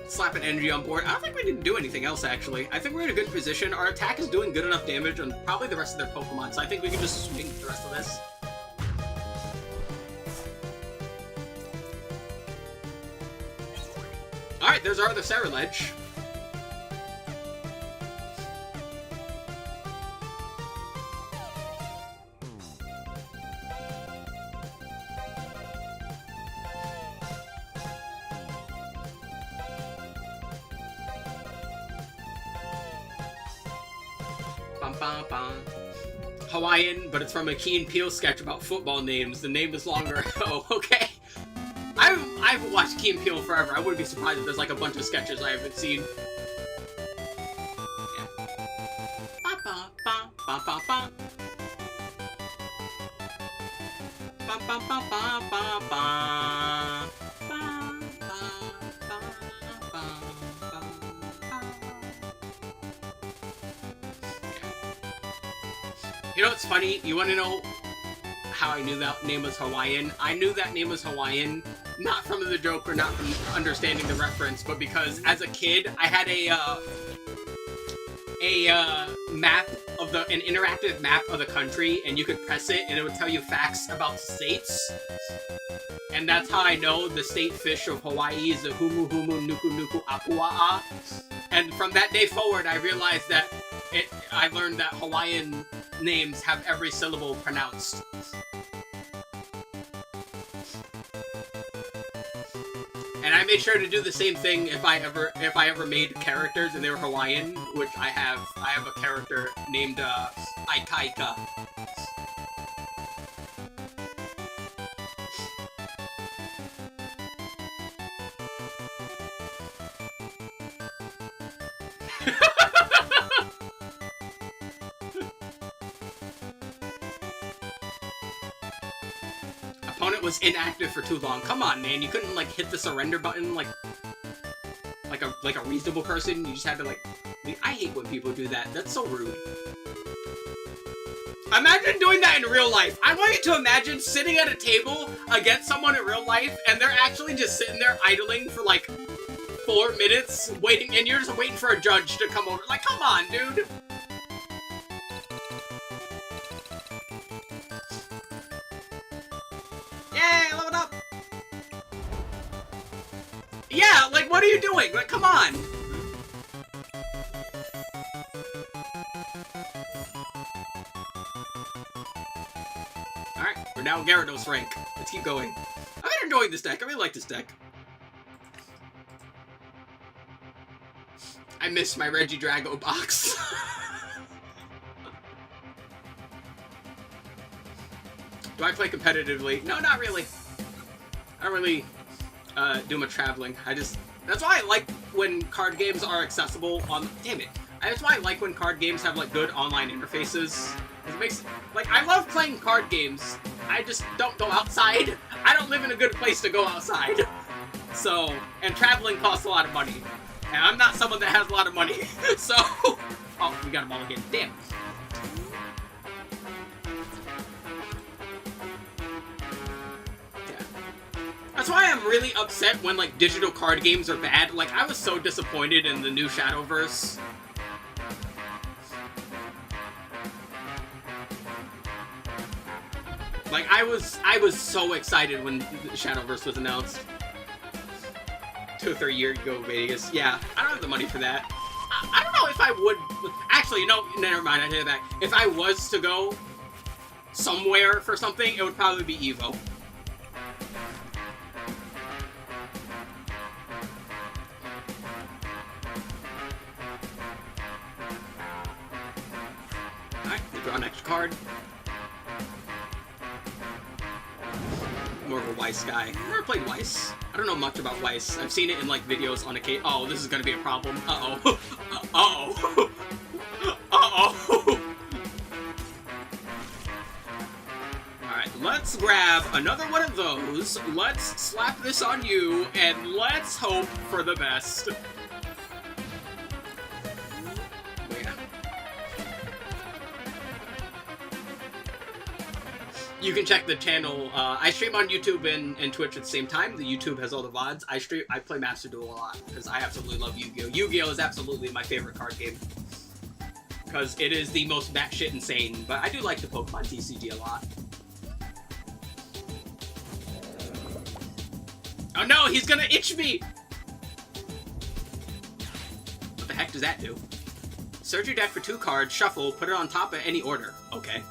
Slap an energy on board. I don't think we need to do anything else, actually. I think we're in a good position. Our attack is doing good enough damage on probably the rest of their Pokemon, so I think we can just swing the rest of this. Alright, there's our other Ceruledge. Bum, bum, bum. Hawaiian, but it's from a Key and Peele sketch about football names. The name is longer. Oh, okay. I've watched Key and Peele forever. I wouldn't be surprised if there's like a bunch of sketches I haven't seen. Yeah. Ba ba ba ba ba ba. Ba ba ba ba ba ba. Ba ba ba ba ba. You know what's funny? You want to know how I knew that name was Hawaiian? I knew that name was Hawaiian not from the joke or not from understanding the reference, but because as a kid I had map of an interactive map of the country, and you could press it and it would tell you facts about states. And that's how I know the state fish of Hawaii is the Humu Humu Nuku Nuku Apua'a. And from that day forward, I realized that I learned that Hawaiian names have every syllable pronounced. And I made sure to do the same thing if I ever made characters and they were Hawaiian, which I have a character named Aikaika. Opponent was inactive for too long. Come on, man. You couldn't like hit the surrender button like a reasonable person. You just had to like. I hate when people do that. That's so rude. Imagine doing that in real life. I want you to imagine sitting at a table against someone in real life, and they're actually just sitting there idling for like 4 minutes, waiting, and you're just waiting for a judge to come over. Like, come on, dude. Yay, leveled up! Yeah, like, what are you doing? Like, come on! Alright, we're now Gyarados rank. Let's keep going. I'm enjoying this deck. I really like this deck. I miss my Regidrago box. Do I play competitively? No, not really. I don't really do much traveling. That's why I like when card games are accessible on... Damn it. That's why I like when card games have, like, good online interfaces. It makes... Like, I love playing card games. I just don't go outside. I don't live in a good place to go outside. So, and traveling costs a lot of money. And I'm not someone that has a lot of money. So... Oh, we got them all again. Damn. That's why I'm really upset when, like, digital card games are bad. Like, I was so disappointed in the new Shadowverse. Like, I was so excited when Shadowverse was announced. 2 or 3 years ago, Vegas. Yeah, I don't have the money for that. I don't know if I would... Actually, no, never mind, I take it back. If I was to go somewhere for something, it would probably be Evo. card. More of a Weiss guy. Never played Weiss. I don't know much about Weiss. I've seen it in like videos on occasion. Oh, this is gonna be a problem. Uh-oh. Uh-oh. Uh-oh. Alright, let's grab another one of those. Let's slap this on you, and let's hope for the best. You can check the channel. I stream on YouTube and Twitch at the same time. The YouTube has all the VODs. I play Master Duel a lot because I absolutely love Yu-Gi-Oh! Yu-Gi-Oh! Is absolutely my favorite card game because it is the most batshit insane. But I do like the Pokemon TCG a lot. Oh no, he's gonna itch me! What the heck does that do? Search your deck for 2 cards, shuffle, put it on top of any order. Okay.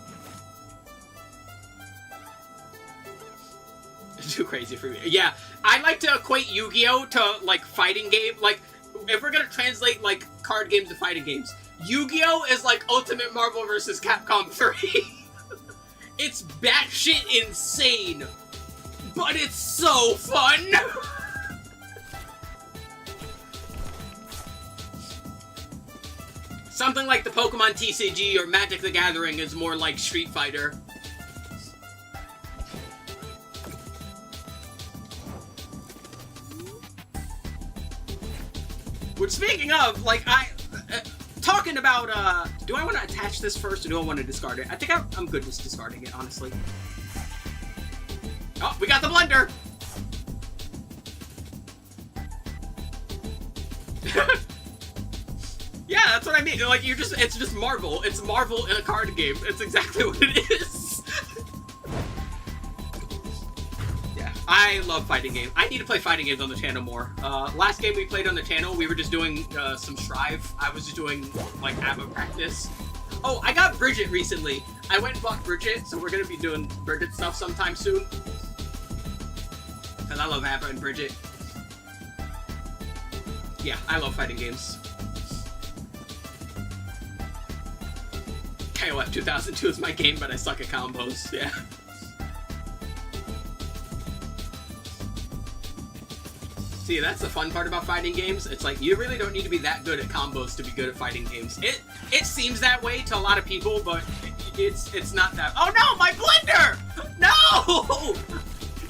Too crazy for me. Yeah, I like to equate Yu-Gi-Oh! To, like, fighting game. Like, if we're gonna translate, like, card games to fighting games, Yu-Gi-Oh! Is like Ultimate Marvel vs. Capcom 3. It's batshit insane, but it's so fun! Something like the Pokemon TCG or Magic the Gathering is more like Street Fighter. Which, speaking of, like, talking about, do I want to attach this first or do I want to discard it? I think I'm good with discarding it, honestly. Oh, we got the blender! Yeah, that's what I mean. Like, it's just Marvel. It's Marvel in a card game. It's exactly what it is. Yeah, I love fighting games. I need to play fighting games on the channel more. Last game we played on the channel, we were just doing some Strive. I was just doing, like, ABBA practice. Oh, I got Bridget recently. I went and bought Bridget, so we're going to be doing Bridget stuff sometime soon. Because I love ABBA and Bridget. Yeah, I love fighting games. KOF 2002 is my game, but I suck at combos. Yeah. See, that's the fun part about fighting games. It's like, you really don't need to be that good at combos to be good at fighting games. It seems that way to a lot of people, but it's not that. Oh no, my blender! No!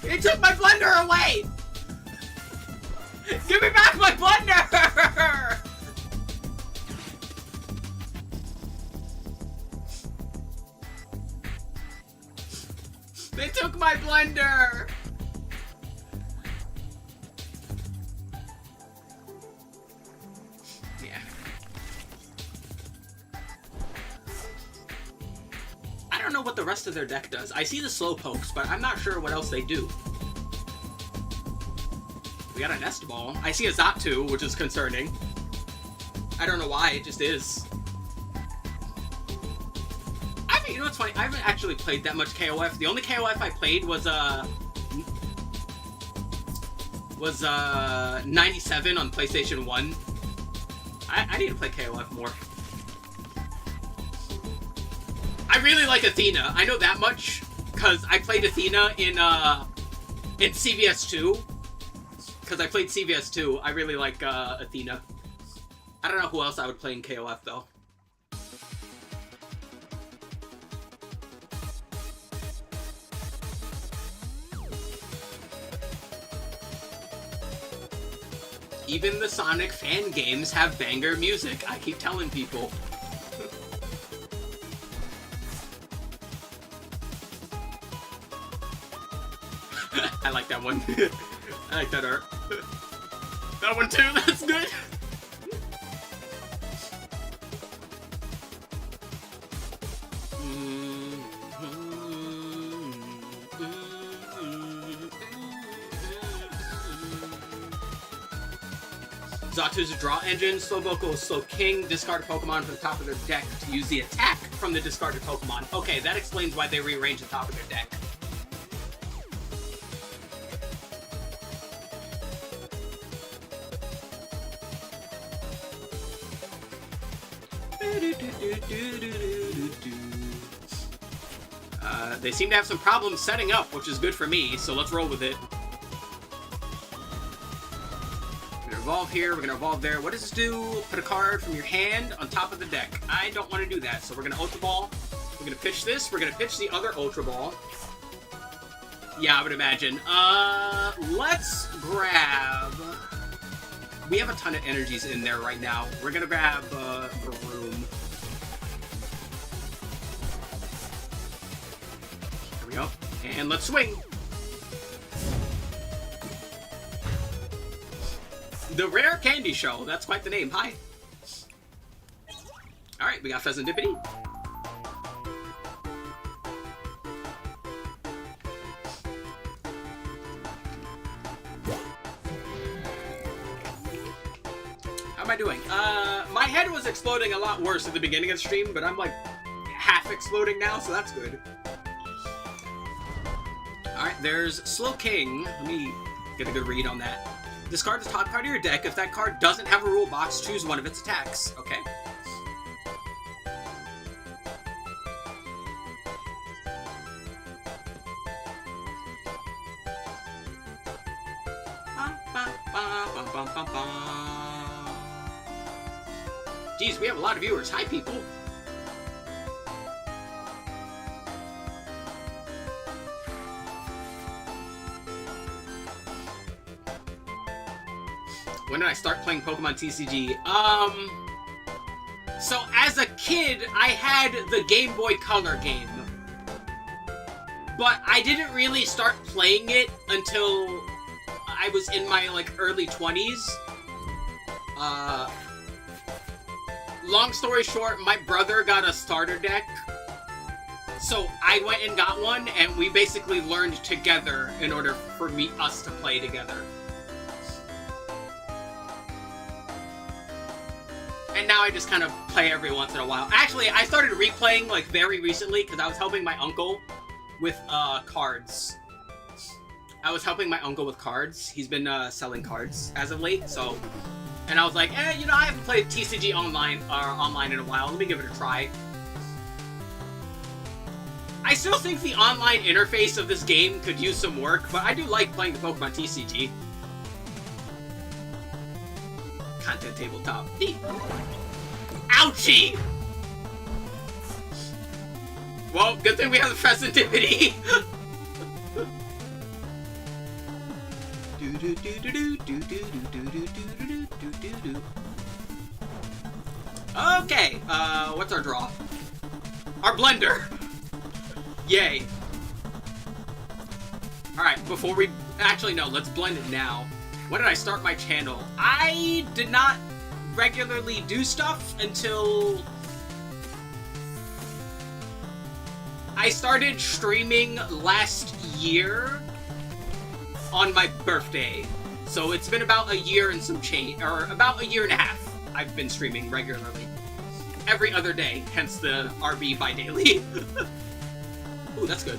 It took my blender away! Give me back my blender! They took my blender! Yeah. I don't know what the rest of their deck does. I see the Slowpokes, but I'm not sure what else they do. We got a Nest Ball. I see a Zatu, which is concerning. I don't know why, it just is. You know what's funny? I haven't actually played that much KOF. The only KOF I played was 97 on PlayStation 1. I need to play KOF more. I really like Athena. I know that much because I played Athena in CVS 2. Because I played CVS 2. I really like Athena. I don't know who else I would play in KOF though. Even the Sonic fan games have banger music, I keep telling people. I like that one. I like that art. That one too, that's good. Zatu's a draw engine, Slow Vocal is Slow King, discard a Pokemon from the top of their deck to use the attack from the discarded Pokemon. Okay, that explains why they rearrange the top of their deck. They seem to have some problems setting up, which is good for me, so let's roll with it. We're gonna evolve here, we're gonna evolve there. What does this do? Put a card from your hand on top of the deck. I don't want to do that, so we're gonna Ultra Ball. We're gonna pitch this, we're gonna pitch the other Ultra Ball. Yeah, I would imagine. Let's grab... We have a ton of energies in there right now. We're gonna grab, Room. There we go. And let's swing. The Rare Candy Show. That's quite the name. Hi. Alright, we got Pheasantipity. How am I doing? My head was exploding a lot worse at the beginning of the stream, but I'm like half exploding now, so that's good. Alright, there's Slow King. Let me get a good read on that. Discard the top card of your deck. If that card doesn't have a rule box, choose one of its attacks. Okay. Geez, we have a lot of viewers. Hi, people. When did I start playing Pokemon TCG? So as a kid, I had the Game Boy Color game. But I didn't really start playing it until I was in my, like, early 20s. Long story short, my brother got a starter deck. So I went and got one, and we basically learned together in order for us to play together. And now I just kind of play every once in a while. Actually, I started replaying, like, very recently, because I was helping my uncle with, cards. He's been, selling cards as of late, so... And I was like, you know, I haven't played TCG online in a while. Let me give it a try. I still think the online interface of this game could use some work, but I do like playing the Pokemon TCG. Content tabletop. Ouchie! Well, good thing we have the Pheasantipity. Okay, what's our draw? Our blender! Yay. Alright, before we... Actually, no, let's blend it now. When did I start my channel? I did not regularly do stuff until... I started streaming last year on my birthday. So it's been about a year and some change, or about a year and a half I've been streaming regularly. Every other day, hence the RB Bidaily. Ooh, that's good.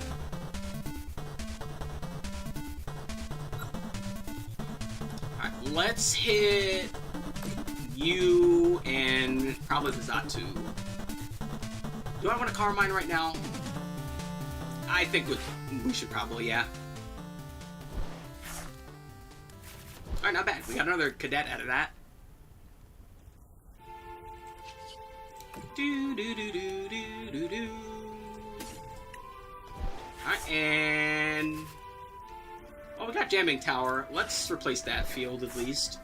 Alright, let's hit you and probably the Zatu. Do I want a Carmine right now? I think we should probably, yeah. Alright, not bad. We got another cadet out of that. Alright, and... Oh, we got Jamming Tower. Let's replace that field, at least.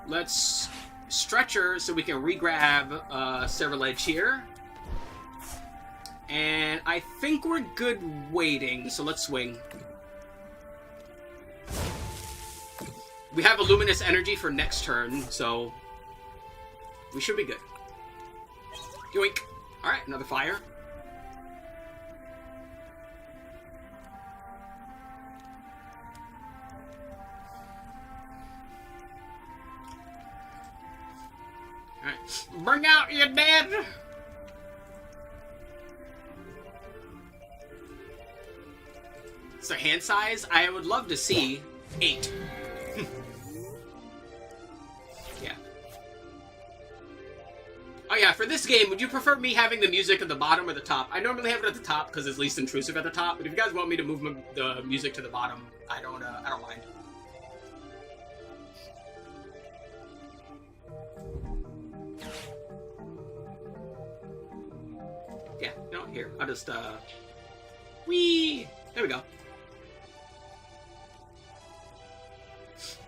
Let's Stretcher so we can re-grab Cerulege here. And I think we're good waiting, so let's swing. We have a Luminous Energy for next turn, so we should be good. Yoink. Alright, another fire. Alright. Bring out your dead! So hand size, I would love to see 8. Yeah. Oh yeah, for this game, would you prefer me having the music at the bottom or the top? I normally have it at the top because it's least intrusive at the top, but if you guys want me to move the music to the bottom, I don't mind. Yeah, no, here, I'll just, whee! There we go.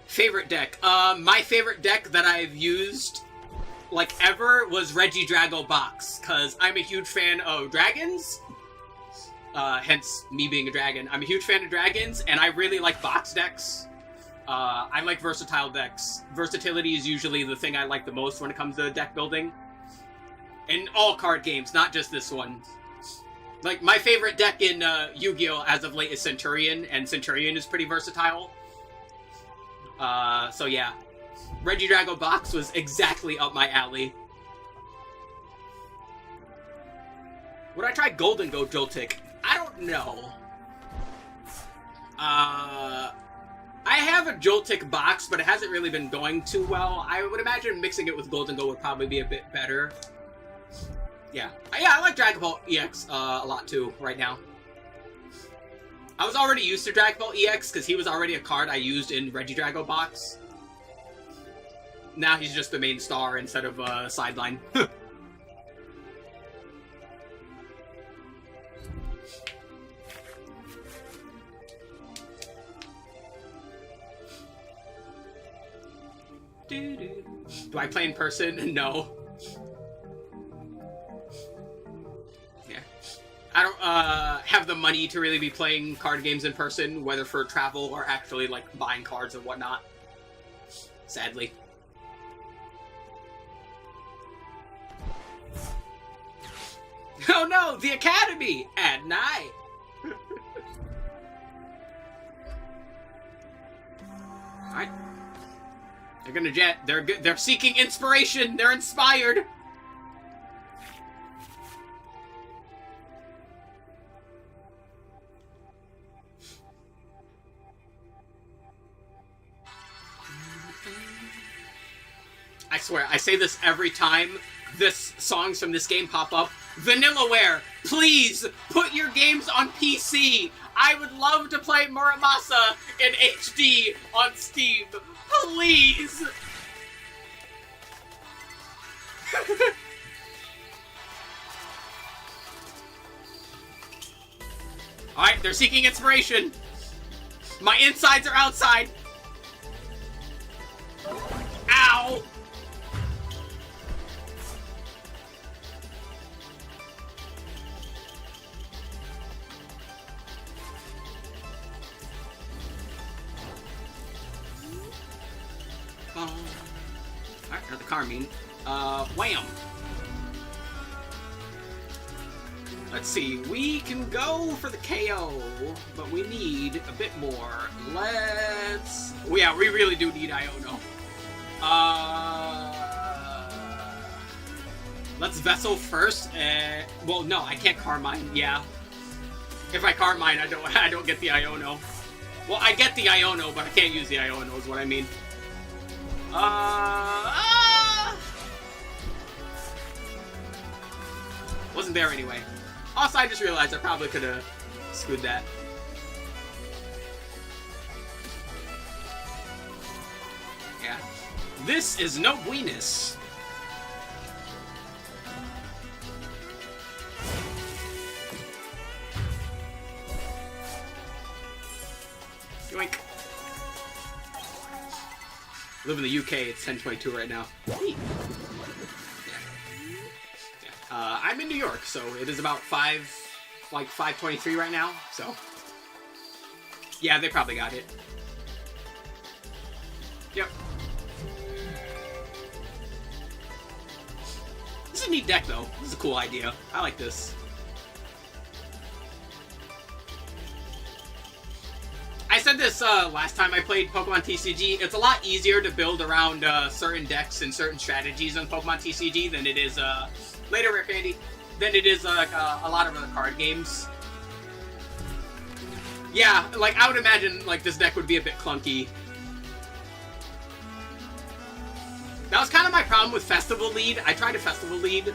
Favorite deck. My favorite deck that I've used, like, ever was Regidrago Box, because I'm a huge fan of dragons, hence me being a dragon. I'm a huge fan of dragons, and I really like box decks. I like versatile decks. Versatility is usually the thing I like the most when it comes to deck building. In all card games, not just this one. Like, my favorite deck in Yu-Gi-Oh! As of late is Centurion, and Centurion is pretty versatile. So yeah. Regidrago Box was exactly up my alley. Would I try Golden Go Joltik? I don't know. I have a Joltik box, but it hasn't really been going too well. I would imagine mixing it with Golden Go would probably be a bit better. Yeah. Yeah, I like Dragon Ball EX a lot too, right now. I was already used to Dragon Ball EX because he was already a card I used in Regidrago Box. Now he's just the main star instead of a sideline. Do I play in person? No. Yeah. I don't have the money to really be playing card games in person, whether for travel or actually like buying cards and whatnot. Sadly. Oh no, the Academy at night. All right. They're gonna jet. They're seeking inspiration. They're inspired. I swear, I say this every time this songs from this game pop up. Vanillaware, please put your games on PC. I would love to play Muramasa in HD on Steam. Please. Alright, they're seeking inspiration. My insides are outside. Ow! Alright, another Carmine. Wham! Let's see, we can go for the KO, but we need a bit more. Let's... Well, yeah, we really do need Iono. Let's Vessel first. Well, no, I can't Carmine, yeah. If I Carmine, I don't get the Iono. Well, I get the Iono, but I can't use the Iono is what I mean. Wasn't there anyway. Also, I just realized I probably could have screwed that. Yeah. This is no buenas. Yoink. I live in the UK, it's 10:22 right now. I'm in New York, so it is about 5:23 right now, so... Yeah, they probably got it. Yep. This is a neat deck, though. This is a cool idea. I like this. I said this last time I played Pokemon TCG. It's a lot easier to build around certain decks and certain strategies on Pokemon TCG than it is... Later, Rare Candy. Than it is like a lot of other card games. Yeah, like I would imagine like this deck would be a bit clunky. That was kind of my problem with Festival Lead. I tried a Festival Lead.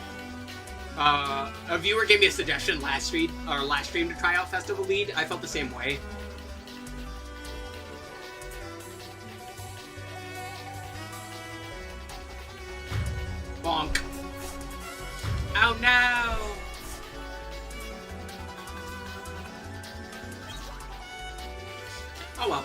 A viewer gave me a suggestion last stream to try out Festival Lead. I felt the same way. Bonk. Oh no! Oh well.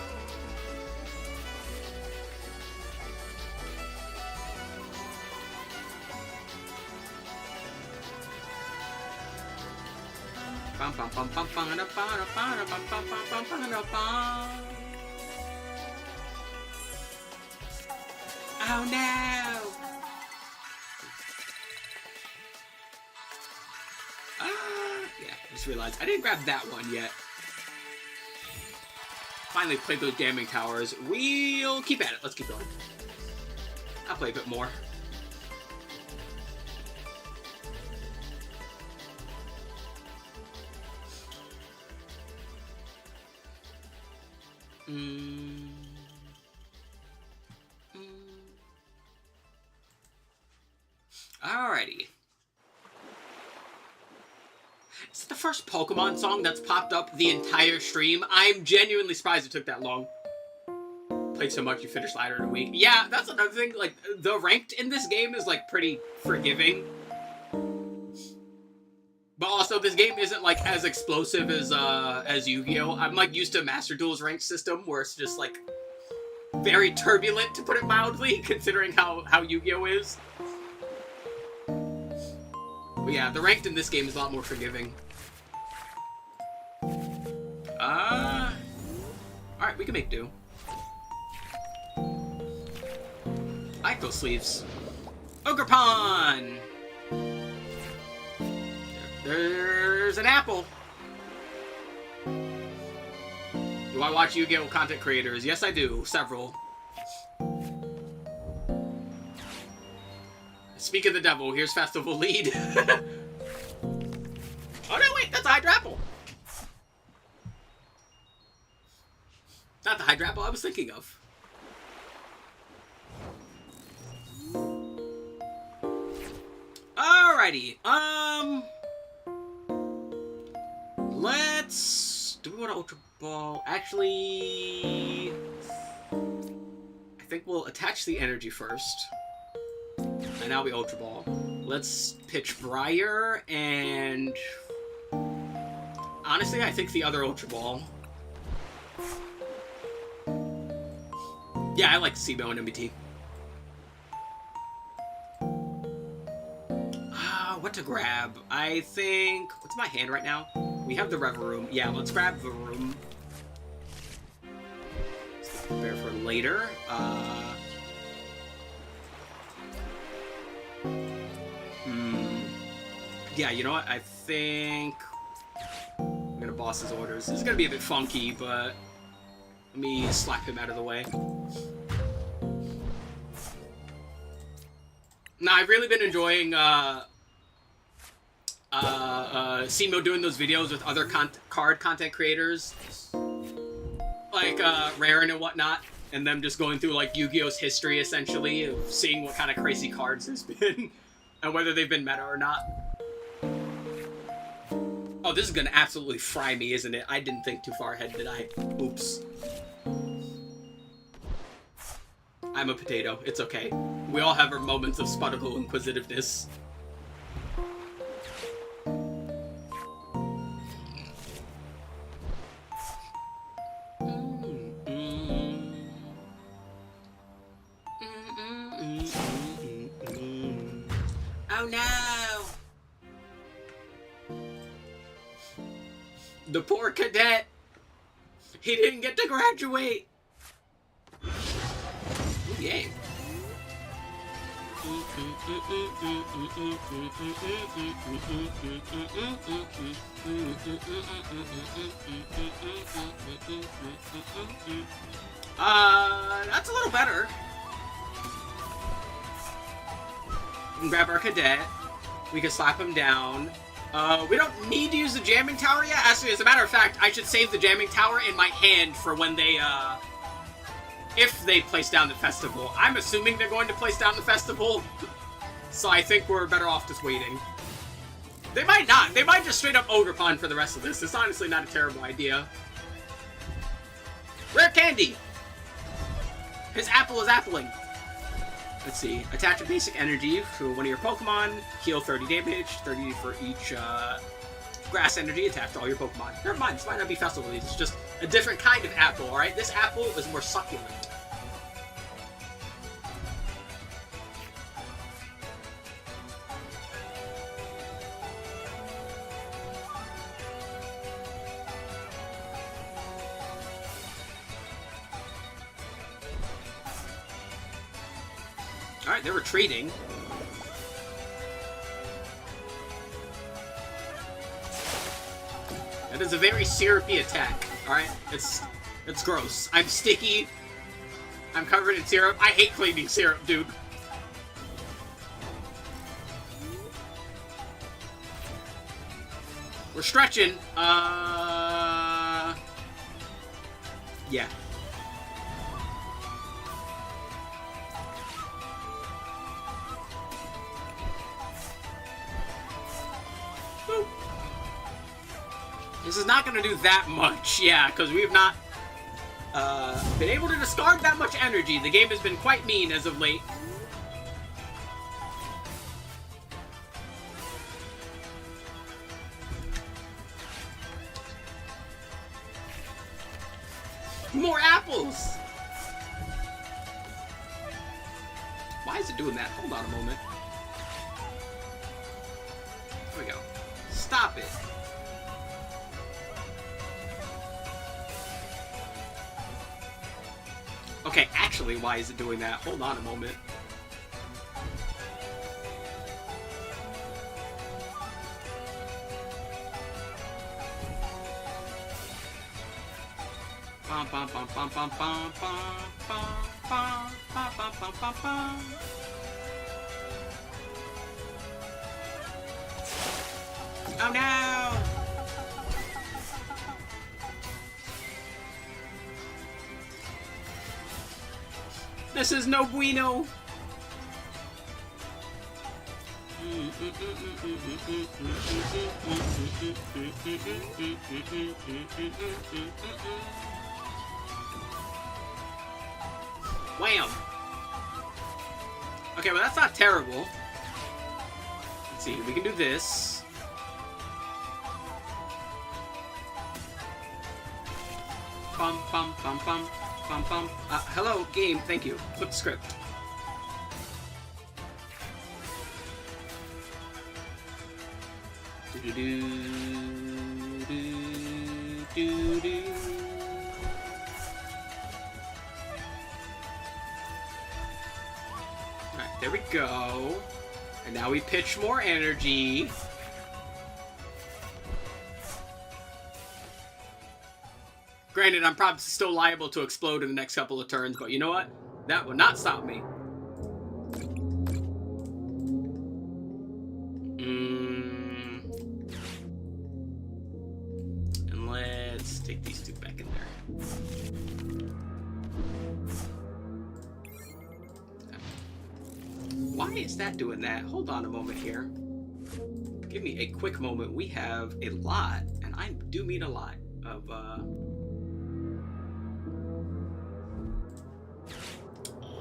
Bum, bum, bum, bum, bum, bum, bum, bum, bum, bum, bum, bum, bum. Oh no! Yeah, I just realized I didn't grab that one yet. Finally played those jamming towers. We'll keep at it. Let's keep going. I'll play a bit more. Alrighty. It's the first Pokemon song that's popped up the entire stream. I'm genuinely surprised it took that long. Played so much, you finished Ladder in a week. Yeah, that's another thing. Like, the ranked in this game is, like, pretty forgiving. But also, this game isn't, like, as explosive as Yu-Gi-Oh! I'm, like, used to Master Duel's ranked system, where it's just, like, very turbulent, to put it mildly, considering how Yu-Gi-Oh! Is. But yeah, the ranked in this game is a lot more forgiving. Alright, we can make do. I like those sleeves. Ogre-Pon! There's an apple. Do I watch Yu-Gi-Oh! Content creators? Yes, I do. Several. Speak of the devil, here's Festival Lead. Oh no, wait, that's a Hydrapple. Not the Hydrapple I was thinking of. Alrighty, let's... Do we want to Ultra Ball? Actually... I think we'll attach the energy first. And now we Ultra Ball. Let's pitch Briar, and... Honestly, I think the other Ultra Ball. Yeah, I like SIBO and MBT. What to grab? I think... What's my hand right now? We have the Reverum. Yeah, let's grab the room. Let's prepare for later. Yeah, you know what? I think I'm gonna boss his orders. This is gonna be a bit funky, but let me slap him out of the way. Nah, I've really been enjoying Simo doing those videos with other card content creators, like Raren and whatnot, and them just going through like Yu-Gi-Oh's history, essentially, of seeing what kind of crazy cards there's been, and whether they've been meta or not. Oh, this is gonna absolutely fry me, isn't it? I didn't think too far ahead, did I? Oops. I'm a potato. It's okay. We all have our moments of sputical inquisitiveness. Oh no! The poor cadet! He didn't get to graduate! Ooh, yay. That's a little better. We can grab our cadet. We can slap him down. We don't need to use the jamming tower yet. Actually, as a matter of fact, I should save the jamming tower in my hand for when they, if they place down the festival. I'm assuming they're going to place down the festival, so I think we're better off just waiting. They might not. They might just straight up Ogre Pond for the rest of this. It's honestly not a terrible idea. Rare Candy! His apple is appling. Let's see. Attach a basic energy to one of your Pokemon. Heal 30 damage. 30 for each grass energy attached to all your Pokemon. Never mind. This might not be festival leads. It's just a different kind of apple, alright? This apple is more succulent. Alright, they're retreating. That is a very syrupy attack. Alright? It's gross. I'm sticky. I'm covered in syrup. I hate cleaning syrup, dude. We're stretching. Yeah. This is not going to do that much, yeah, because we have not been able to discard that much energy. The game has been quite mean as of late. More apples! Why is it doing that? Hold on a moment. There we go. Stop it. Okay, actually, why is it doing that? Hold on a moment. Bum bum bum bum bum bum bum bum bum bum bum bum bum. Oh no! This is no bueno. Wham! Okay, well that's not terrible. Let's see, we can do this. Bum bum bum bum. Bum, bum. Hello, game. Thank you. Flip the script. Do do do do do. All right, there we go. And now we pitch more energy. Granted, I'm probably still liable to explode in the next couple of turns, but you know what? That will not stop me. And let's take these two back in there. Why is that doing that? Hold on a moment here. Give me a quick moment. We have a lot, and I do mean a lot, of,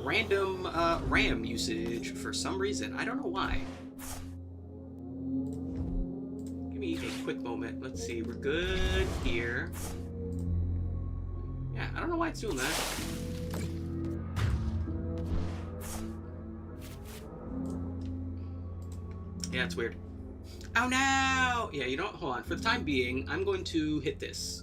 random RAM usage for some reason. I don't know why. Give me a quick moment. Let's see. We're good here. Yeah, I don't know why it's doing that. Yeah, it's weird. Oh no! Yeah, you know what? Hold on. For the time being, I'm going to hit this.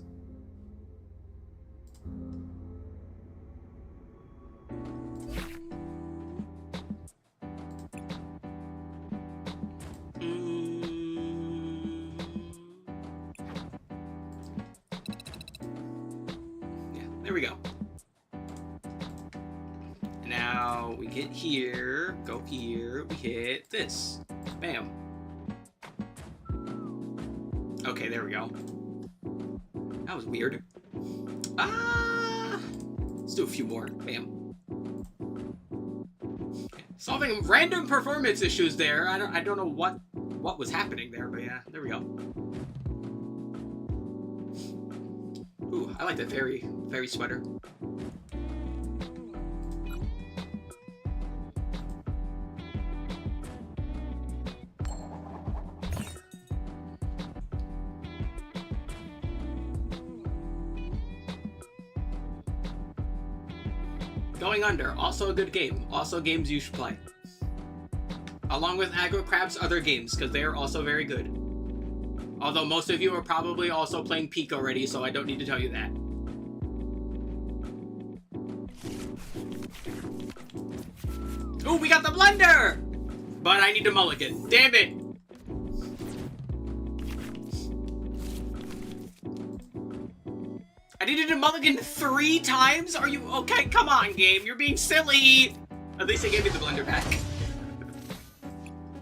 There we go. Now we get here, go here, we hit this. Bam. Okay, there we go. That was weird. Let's do a few more. Bam. Solving random performance issues there. I don't know what was happening there, but yeah, there we go. Ooh, I like that fairy sweater. Going Under, also a good game. Also games you should play. Along with Aggro Crab's other games, because they are also very good. Although most of you are probably also playing Peak already, so I don't need to tell you that. Ooh, we got the blender! But I need to mulligan. Damn it! I needed to mulligan 3 times? Are you okay? Come on, game. You're being silly. At least they gave me the blender back.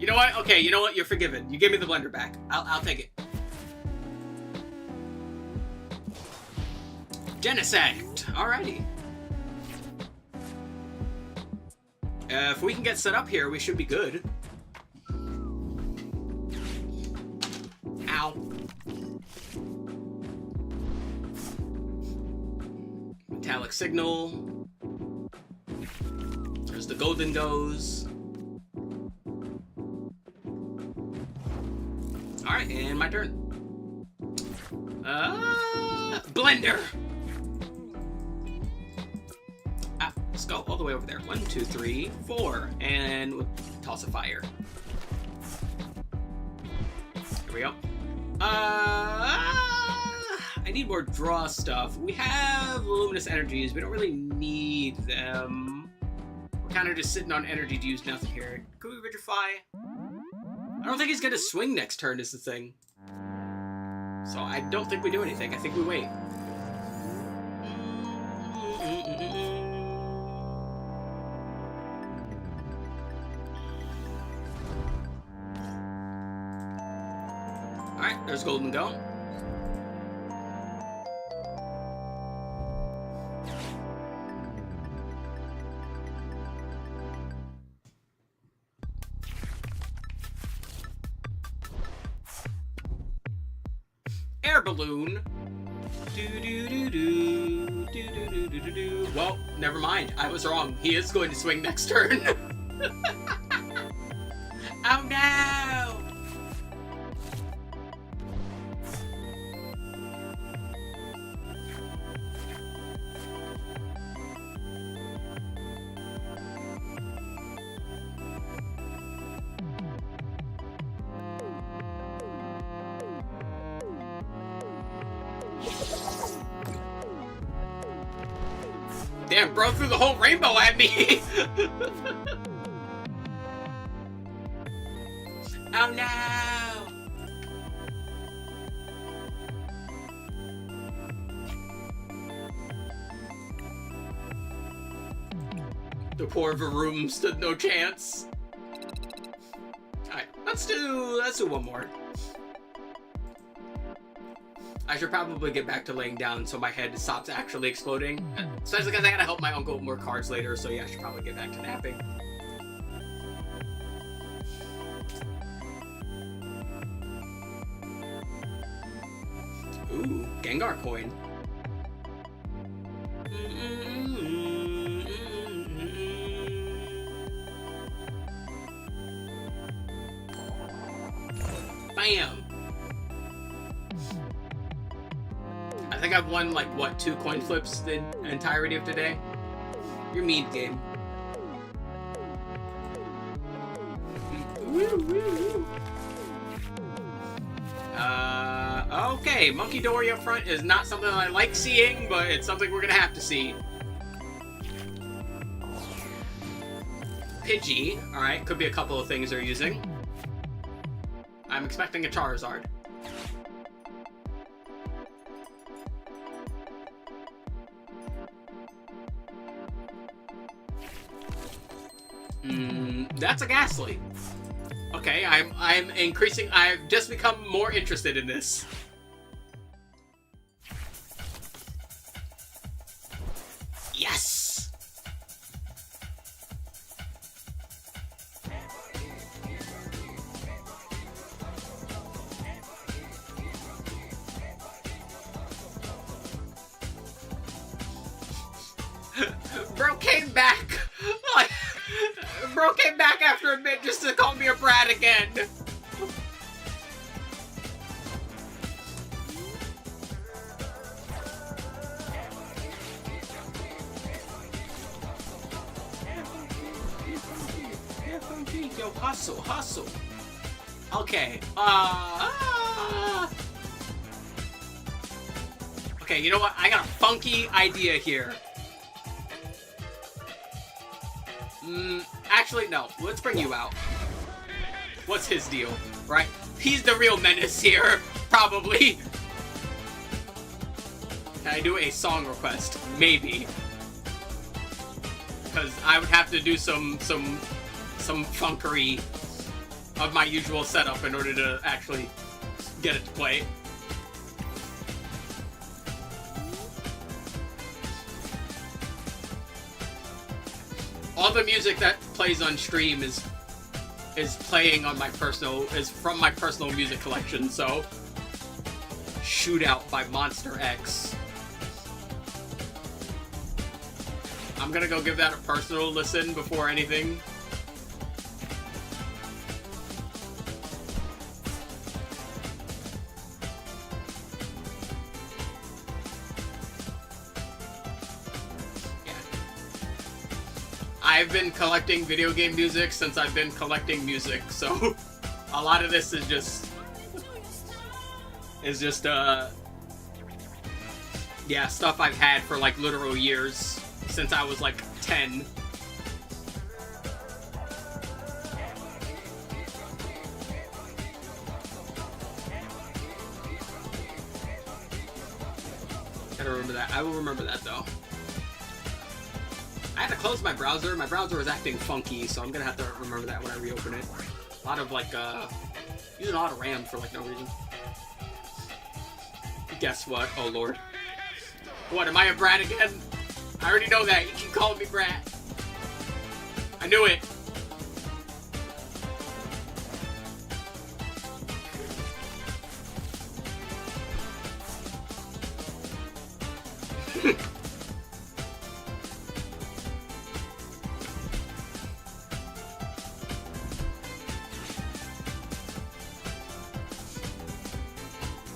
You know what? Okay, you know what? You're forgiven. You gave me the blender back. I'll take it. Genesect. Alrighty. If we can get set up here, we should be good. Ow. Metallic Signal. There's the Golden Goes. Alright, and my turn. Blender! Let's go all the way over there. 1, 2, 3, 4. And we'll toss a fire. Here we go. I need more draw stuff. We have luminous energies. We don't really need them. We're kind of just sitting on energy to use nothing here. Could we Vigify? I don't think he's gonna swing next turn is the thing. So I don't think we do anything. I think we wait. Alright, there's Golden Go. Air balloon. Well, never mind. I was wrong. He is going to swing next turn. Oh no! Damn, bro threw the whole rainbow at me! Oh no! The poor Varoom stood no chance. Alright, let's do one more. I should probably get back to laying down so my head stops actually exploding. Especially because I gotta help my uncle with more cards later, so yeah, I should probably get back to napping. Ooh, Gengar coin. Bam! I think I've won, like, what, 2 coin flips the entirety of today? You're mean, game. Okay, Monkey Dory up front is not something I like seeing, but it's something we're gonna have to see. Pidgey, alright, could be a couple of things they're using. I'm expecting a Charizard. That's a Ghastly. Okay, I'm increasing. I've just become more interested in this. Yes. Bro came back. Like, bro came back after a bit just to call me a brat again. Yo, hustle. Okay, okay, you know what? I got a funky idea here. Actually, no. Let's bring you out. What's his deal, right? He's the real menace here, probably. Can I do a song request? Maybe. Because I would have to do some funkery of my usual setup in order to actually get it to play. All the music that plays on stream is playing on from my personal music collection, so Shootout by Monster X. I'm gonna go give that a personal listen before anything. I've been collecting video game music since I've been collecting music, so a lot of this is just yeah, stuff I've had for like literal years since I was like 10. Gotta remember that. I will remember that though. I had to close my browser. My browser was acting funky, so I'm gonna have to remember that when I reopen it. A lot of like, using a lot of RAM for like no reason. Guess what? Oh lord. What, am I a brat again? I already know that. You keep calling me brat. I knew it.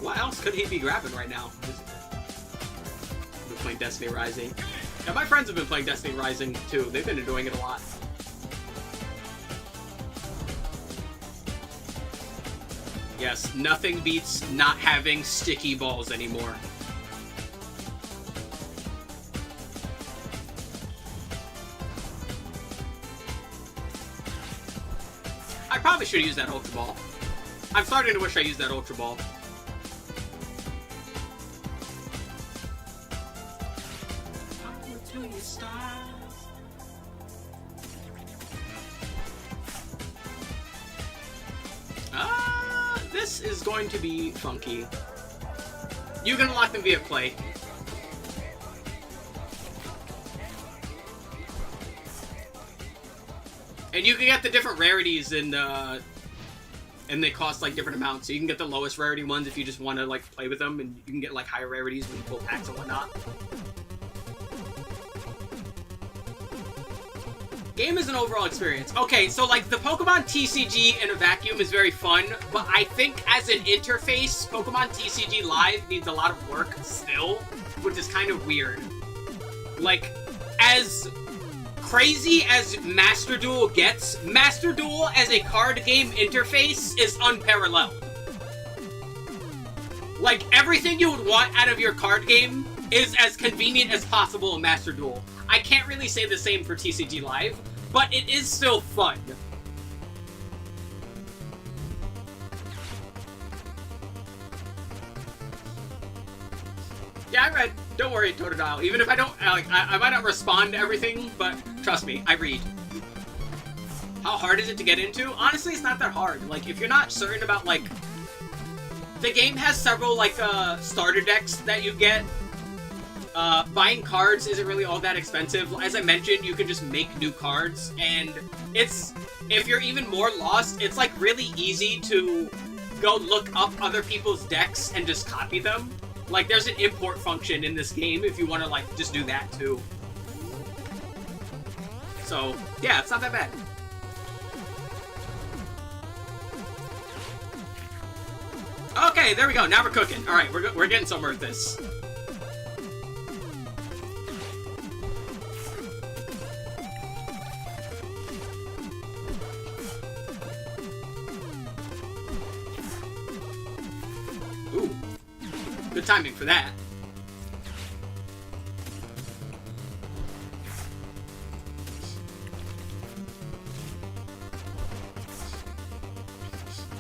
What else could he be grabbing right now? I've been playing Destiny Rising. Yeah, my friends have been playing Destiny Rising too. They've been enjoying it a lot. Yes, nothing beats not having sticky balls anymore. I probably should use that Ultra Ball. I'm starting to wish I used that Ultra Ball. This is going to be funky. You can unlock them via play. And you can get the different rarities and they cost like different amounts. So you can get the lowest rarity ones if you just want to like play with them, and you can get like higher rarities when you pull packs and whatnot. Game is an overall experience. Okay, so like the Pokemon TCG in a vacuum is very fun, but I think as an interface, Pokemon TCG Live needs a lot of work still, which is kind of weird. Like, as crazy as Master Duel gets, Master Duel as a card game interface is unparalleled. Like, everything you would want out of your card game is as convenient as possible in Master Duel. I can't really say the same for TCG Live, but it is still fun. Yeah, I read. Don't worry, Totodile. Even if I don't, like, I might not respond to everything, but trust me, I read. How hard is it to get into? Honestly, it's not that hard. Like, if you're not certain about, like... The game has several, like, starter decks that you get. Buying cards isn't really all that expensive. As I mentioned, you can just make new cards, and it's... If you're even more lost, it's, like, really easy to go look up other people's decks and just copy them. Like, there's an import function in this game if you want to, like, just do that, too. So, yeah, it's not that bad. Okay, there we go. Now we're cooking. All right, we're getting somewhere with this. Ooh, good timing for that.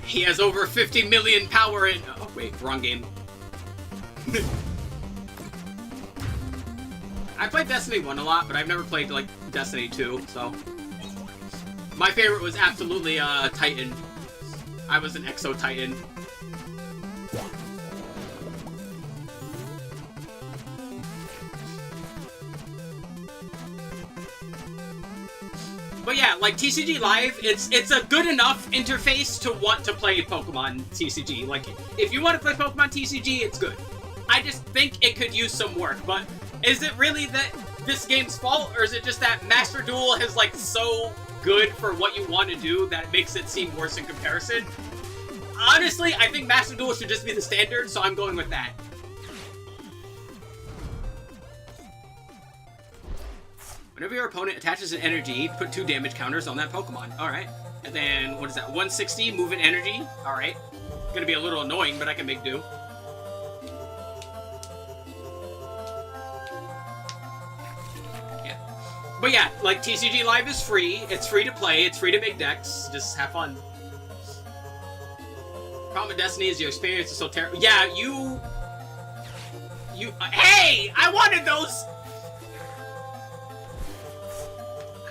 He has over 50 million power in... Oh, wait, wrong game. I played Destiny 1 a lot, but I've never played, like, Destiny 2, so... My favorite was absolutely, Titan. I was an Exo Titan. But yeah, like, TCG Live, it's a good enough interface to want to play Pokemon TCG. Like, if you want to play Pokemon TCG, it's good. I just think it could use some work, but is it really that this game's fault, or is it just that Master Duel is, like, so good for what you want to do that it makes it seem worse in comparison? Honestly, I think Master Duel should just be the standard, so I'm going with that. Whenever your opponent attaches an energy, put 2 damage counters on that Pokemon. Alright. And then, what is that? 160, move an energy. Alright. Gonna be a little annoying, but I can make do. Yeah. But yeah, like, TCG Live is free. It's free to play. It's free to make decks. Just have fun. Problem with Destiny is your experience is so terrible. Yeah, you... hey! I wanted those...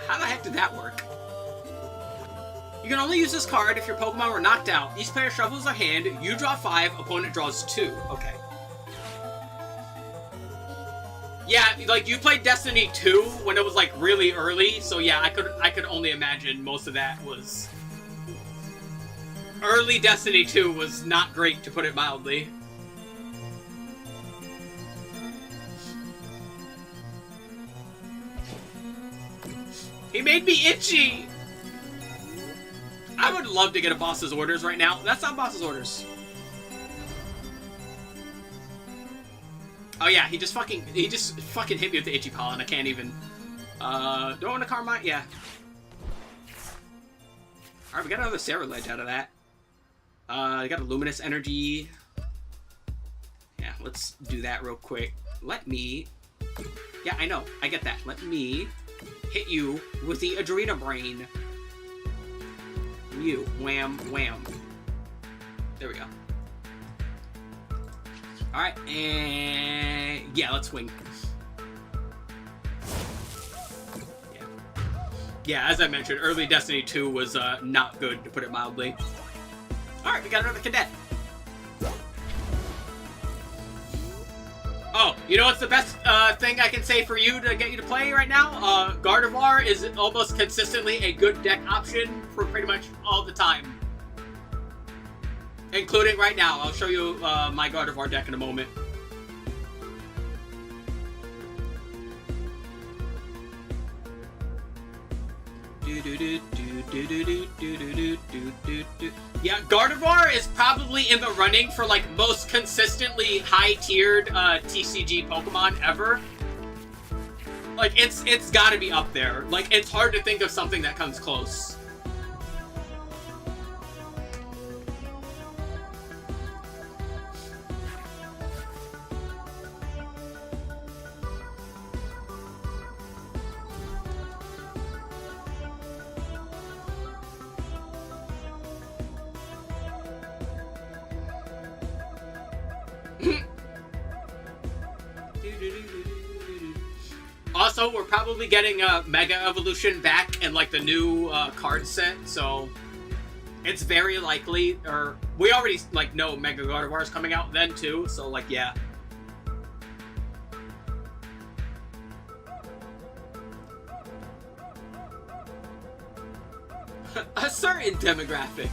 How the heck did that work? You can only use this card if your Pokemon were knocked out. Each player shuffles their hand, you draw 5, opponent draws 2. Okay. Yeah, like, you played Destiny 2 when it was, like, really early, so yeah, I could only imagine most of that was... Early Destiny 2 was not great, to put it mildly. He made me itchy! I would love to get a boss's orders right now. That's not boss's orders. Oh yeah, he just fucking hit me with the itchy pollen. I can't even. Do I want to Carmine? Yeah. Alright, we got another Sarah Ledge out of that. I got a Luminous Energy. Yeah, let's do that real quick. Let me... Yeah, I know. I get that. Let me... hit you with the Adrena Brain. You. Wham, wham. There we go. Alright, and... yeah, let's swing. Yeah. Yeah, as I mentioned, early Destiny 2 was not good, to put it mildly. Alright, we got another cadet. Oh, you know what's the best thing I can say for you to get you to play right now? Gardevoir is almost consistently a good deck option for pretty much all the time. Including right now. I'll show you my Gardevoir deck in a moment. Yeah, Gardevoir is probably in the running for, like, most consistently high-tiered TCG Pokemon ever. Like, it's gotta be up there. Like, it's hard to think of something that comes close. Also, we're probably getting a Mega Evolution back in, like, the new card set, so it's very likely, or we already, like, know Mega Gardevoir is coming out then, too, so, like, yeah. A certain demographic.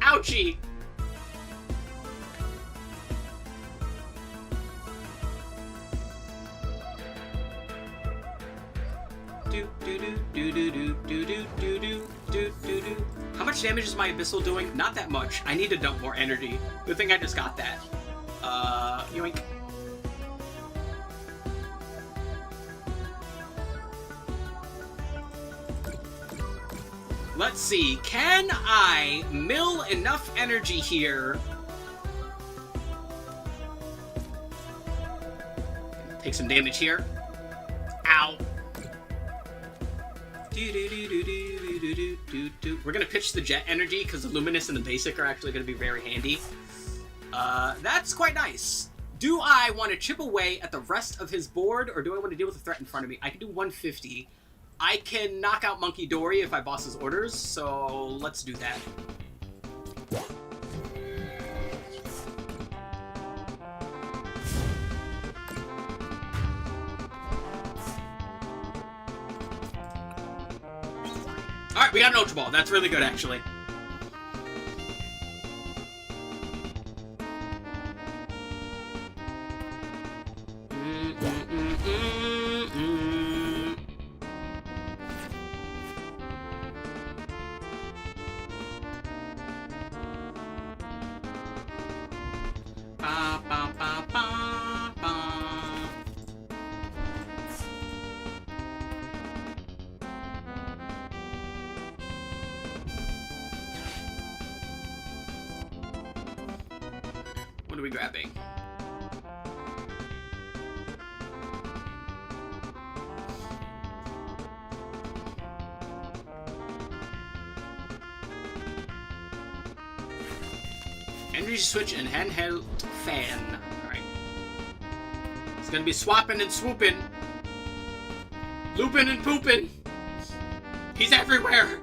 Ouchie! How much damage is my Abyssal doing? Not that much. I need to dump more energy. Good thing I just got that. Yoink. Let's see. Can I mill enough energy here? Take some damage here. Ow. We're gonna pitch the jet energy because the luminous and the basic are actually gonna be very handy. That's quite nice. Do I want to chip away at the rest of his board, or do I want to deal with the threat in front of me? I can do 150. I can knock out Monkey Dory if I boss his orders, so let's do that. Alright, we got an Ultra Ball. That's really good, actually. What are we grabbing? Energy switch and handheld fan. Alright. It's gonna be swapping and swooping. Looping and pooping. He's everywhere.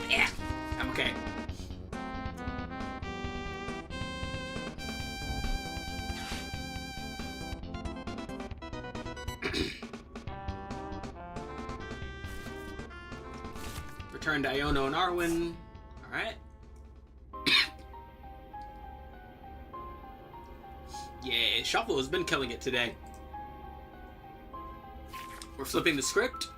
Yeah, I'm okay. Return to Iono and Arwen. Alright. Yeah, Shuffle has been killing it today. We're flipping the script.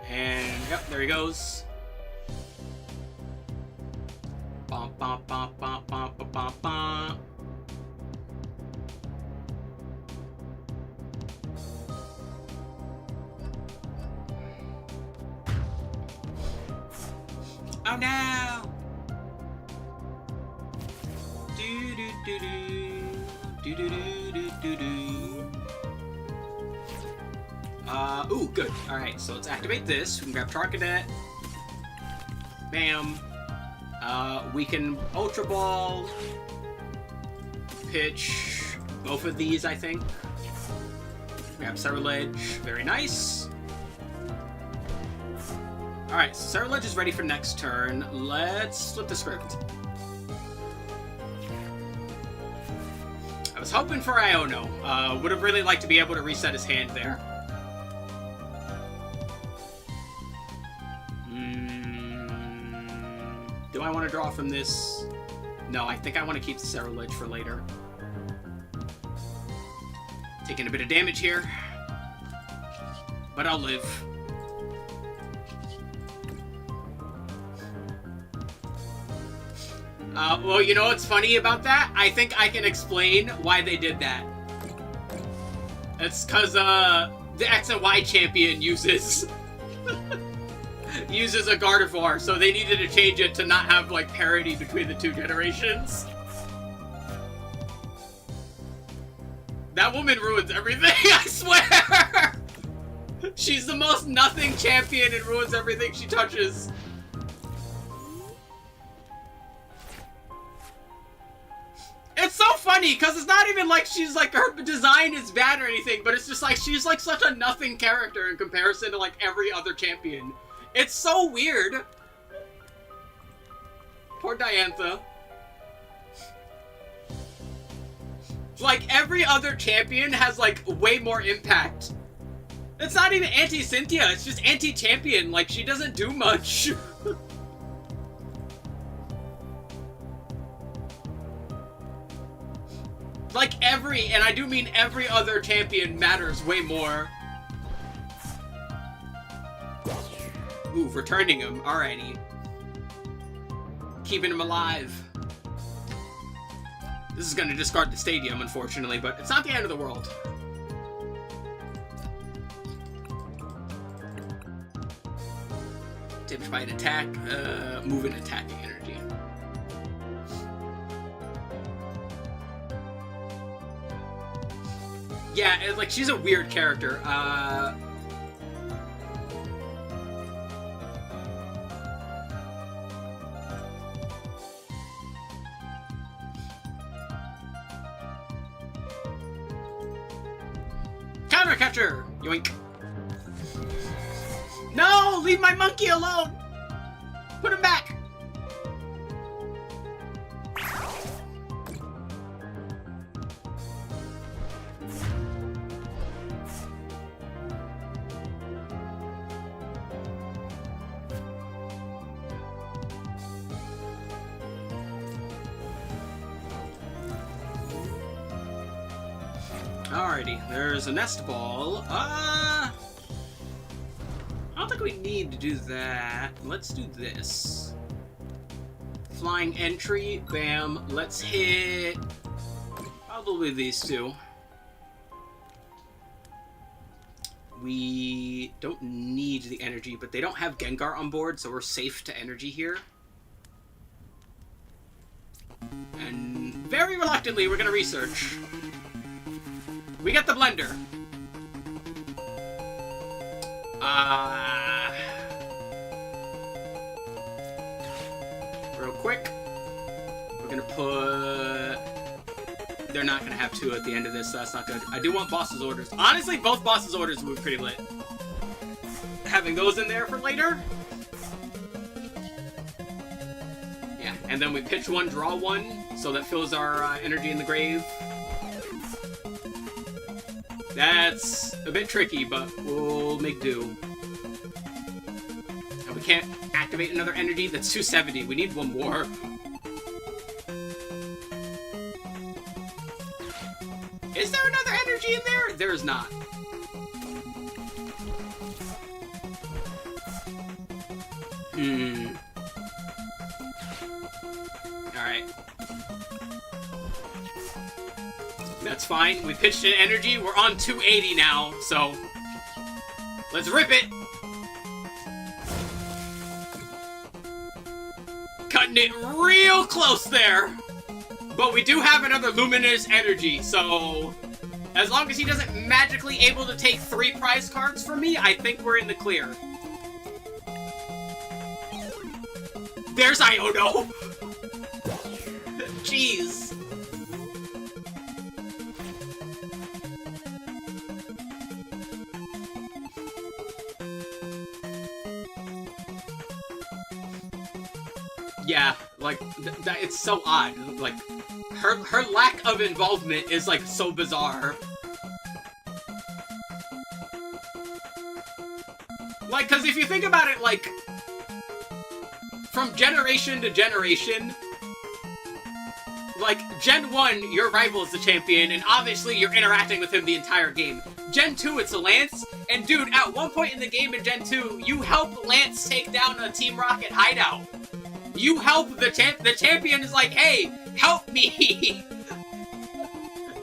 And, yep, there he goes. Bum, bum, bum, bum, bum, bum, bum, bum. Oh no! Do do do do do do do do do. Ooh, good. All right, so let's activate this. We can grab Charcadet. Bam. We can Ultra Ball. Pitch both of these, I think. Grab Cerulege. Very nice. Alright, so Cerulege is ready for next turn. Let's flip the script. I was hoping for Iono. Would have really liked to be able to reset his hand there. Do I want to draw from this? No, I think I want to keep the Cerulege for later. Taking a bit of damage here. But I'll live. Well, you know what's funny about that? I think I can explain why they did that. It's because, the X and Y champion uses... uses a Gardevoir, so they needed to change it to not have, like, parity between the two generations. That woman ruins everything, I swear! She's the most nothing champion and ruins everything she touches. funny because it's not even like she's like her design is bad or anything, but it's just like she's like such a nothing character in comparison to like every other champion. It's so weird. Poor Diantha. Like every other champion has like way more impact. It's not even anti-Cynthia, it's just anti-champion. Like she doesn't do much. Like every, and I do mean every other champion matters way more. Ooh, returning him. Alrighty. Keeping him alive. This is gonna discard the stadium, unfortunately, but it's not the end of the world. Damage by an attack, move and attacking energy. Yeah, it's like she's a weird character. Counter catcher! Yoink. No! Leave my monkey alone! Put him back! Alrighty, there's a nest ball. I don't think we need to do that. Let's do this. Flying entry, bam. Let's hit probably these two. We don't need the energy, but they don't have Gengar on board, so we're safe to energy here. And very reluctantly, we're gonna research. We got the blender. Real quick. We're gonna put... They're not gonna have two at the end of this, so that's not good. I do want boss's orders. Honestly, both boss's orders would be pretty lit. Having those in there for later. Yeah, and then we pitch one, draw one, so that fills our energy in the grave. That's a bit tricky, but we'll make do. And we can't activate another energy. That's 270. We need one more. Is there another energy in there? There is not. Alright. That's fine. We pitched an energy. We're on 280 now, so let's rip it. Cutting it real close there. But we do have another luminous energy, so as long as he doesn't magically able to take 3 prize cards from me, I think we're in the clear. There's Iono. Jeez. Yeah, like, it's so odd. Like, her lack of involvement is, like, so bizarre. Like, because if you think about it, like, from generation to generation, like, Gen 1, your rival is the champion, and obviously you're interacting with him the entire game. Gen 2, it's a Lance, and dude, at one point in the game in Gen 2, you help Lance take down a Team Rocket hideout. You help the champion is like, hey, help me!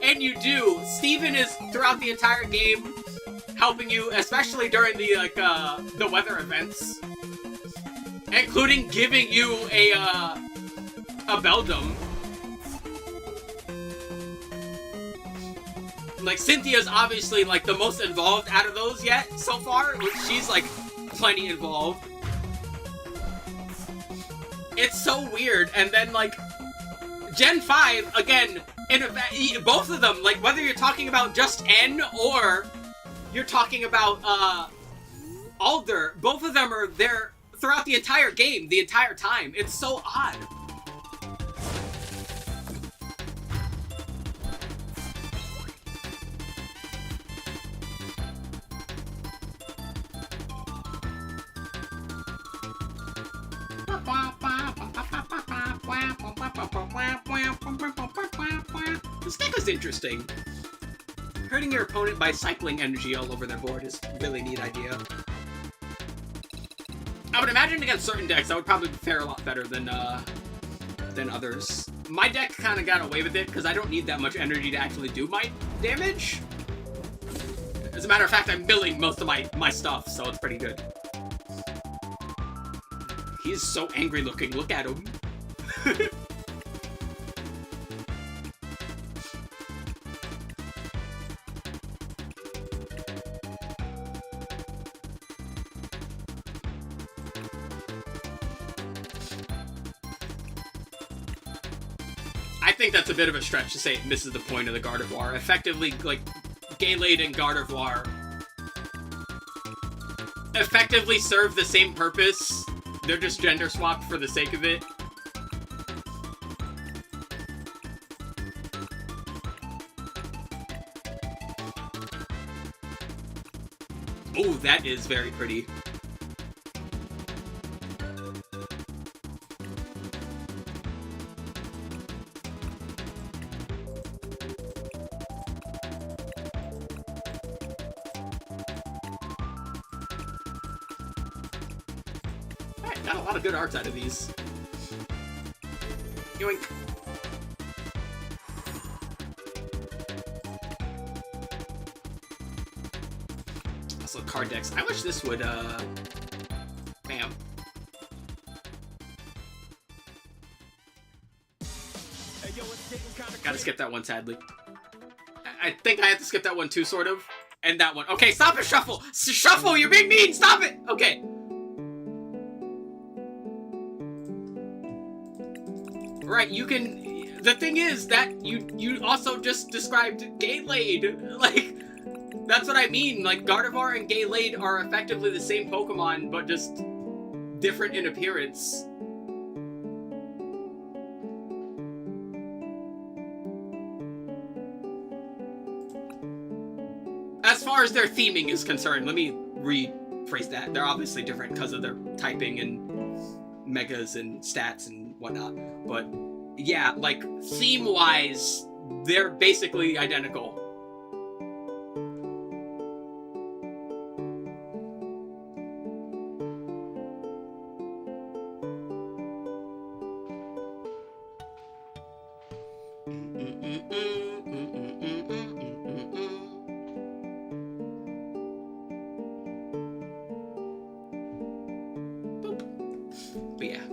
And you do. Steven is, throughout the entire game, helping you, especially during the, like, the weather events. Including giving you a Beldum. Like, Cynthia's obviously, like, the most involved out of those yet, so far. She's, like, plenty involved. It's so weird, and then, like, Gen 5, again, in fact, both of them, like whether you're talking about just N or you're talking about Alder, both of them are there throughout the entire game, the entire time. It's so odd. This deck is interesting. Hurting your opponent by cycling energy all over their board is a really neat idea. I would imagine against certain decks that would probably fare a lot better than others. My deck kind of got away with it because I don't need that much energy to actually do my damage. As a matter of fact, I'm milling most of my stuff, so it's pretty good. He's so angry looking. Look at him. I think that's a bit of a stretch to say it misses the point of the Gardevoir. Effectively, like, Gaylade and Gardevoir effectively serve the same purpose. They're just gender swapped for the sake of it. Oh, that is very pretty. Alright, got a lot of good arts out of these. Yoink. Also, card decks. I wish this would, bam. Gotta skip that one, sadly. I think I have to skip that one too, sort of. And that one. Okay, stop it, Shuffle! Shuffle, you're being mean! Stop it! Okay. Right, you can... The thing is that you also just described Gaylade. Like, that's what I mean. Like, Gardevoir and Gaylade are effectively the same Pokemon, but just different in appearance. As far as their theming is concerned, let me rephrase that. They're obviously different because of their typing and megas and stats and whatnot. But yeah, like theme-wise, they're basically identical. But yeah,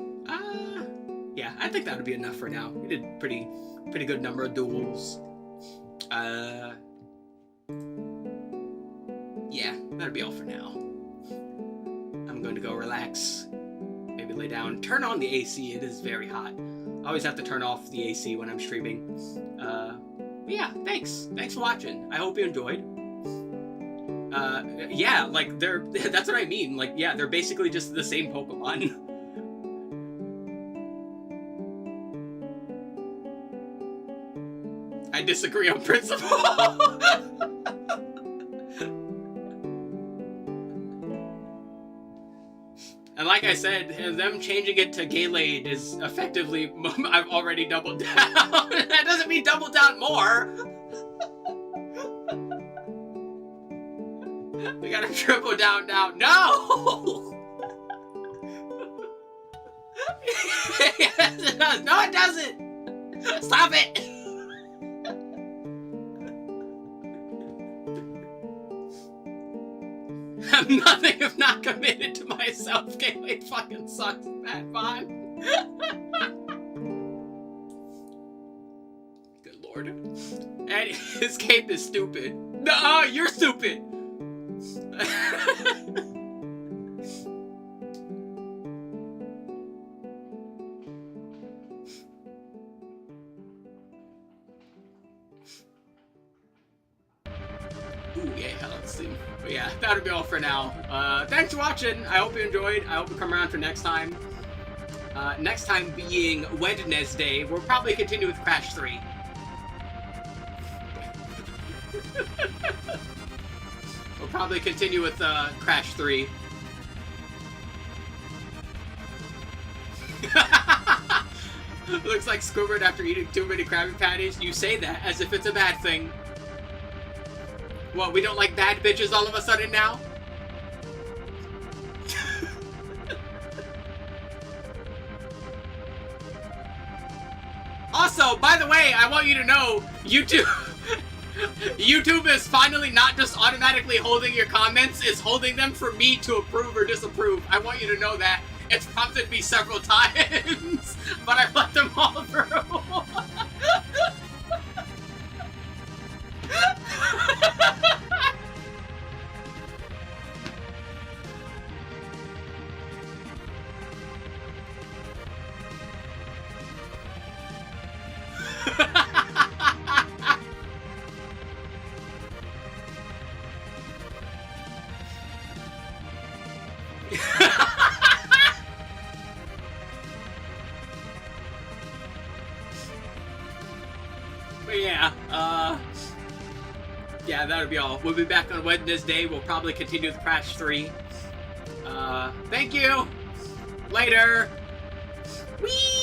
yeah, I think that would be enough for now. We did pretty good number of duels. Yeah, that'll be all for now. I'm going to go relax, maybe lay down, turn on the AC. It is very hot. I always have to turn off the AC when I'm streaming. But yeah, thanks for watching. I hope you enjoyed. Yeah, like that's what I mean. Like, yeah, they're basically just the same Pokemon. I disagree on principle. And like I said, them changing it to Gaylade is effectively, I've already doubled down. That doesn't mean double down more. We gotta triple down now. No! Yes, it does. No, it doesn't. Stop it. I'm nothing if not committed to myself. Gaylade fucking sucks, that bond. Good lord. And his cape is stupid. No, you're stupid. Ooh, yeah, let's see. But yeah, that'll be all for now. Thanks for watching. I hope you enjoyed. I hope you come around for next time. Next time being Wednesday. We'll probably continue with Crash 3. We'll probably continue with Crash 3. Looks like Squidward after eating too many Krabby Patties. You say that as if it's a bad thing. What, we don't like bad bitches all of a sudden now? Also, by the way, I want you to know, YouTube is finally not just automatically holding your comments, it's holding them for me to approve or disapprove. I want you to know that. It's prompted me several times, but I've let them all through. But yeah, yeah, that'll be all. We'll be back on Wednesday. We'll probably continue with Crash 3. Thank you. Later. Whee!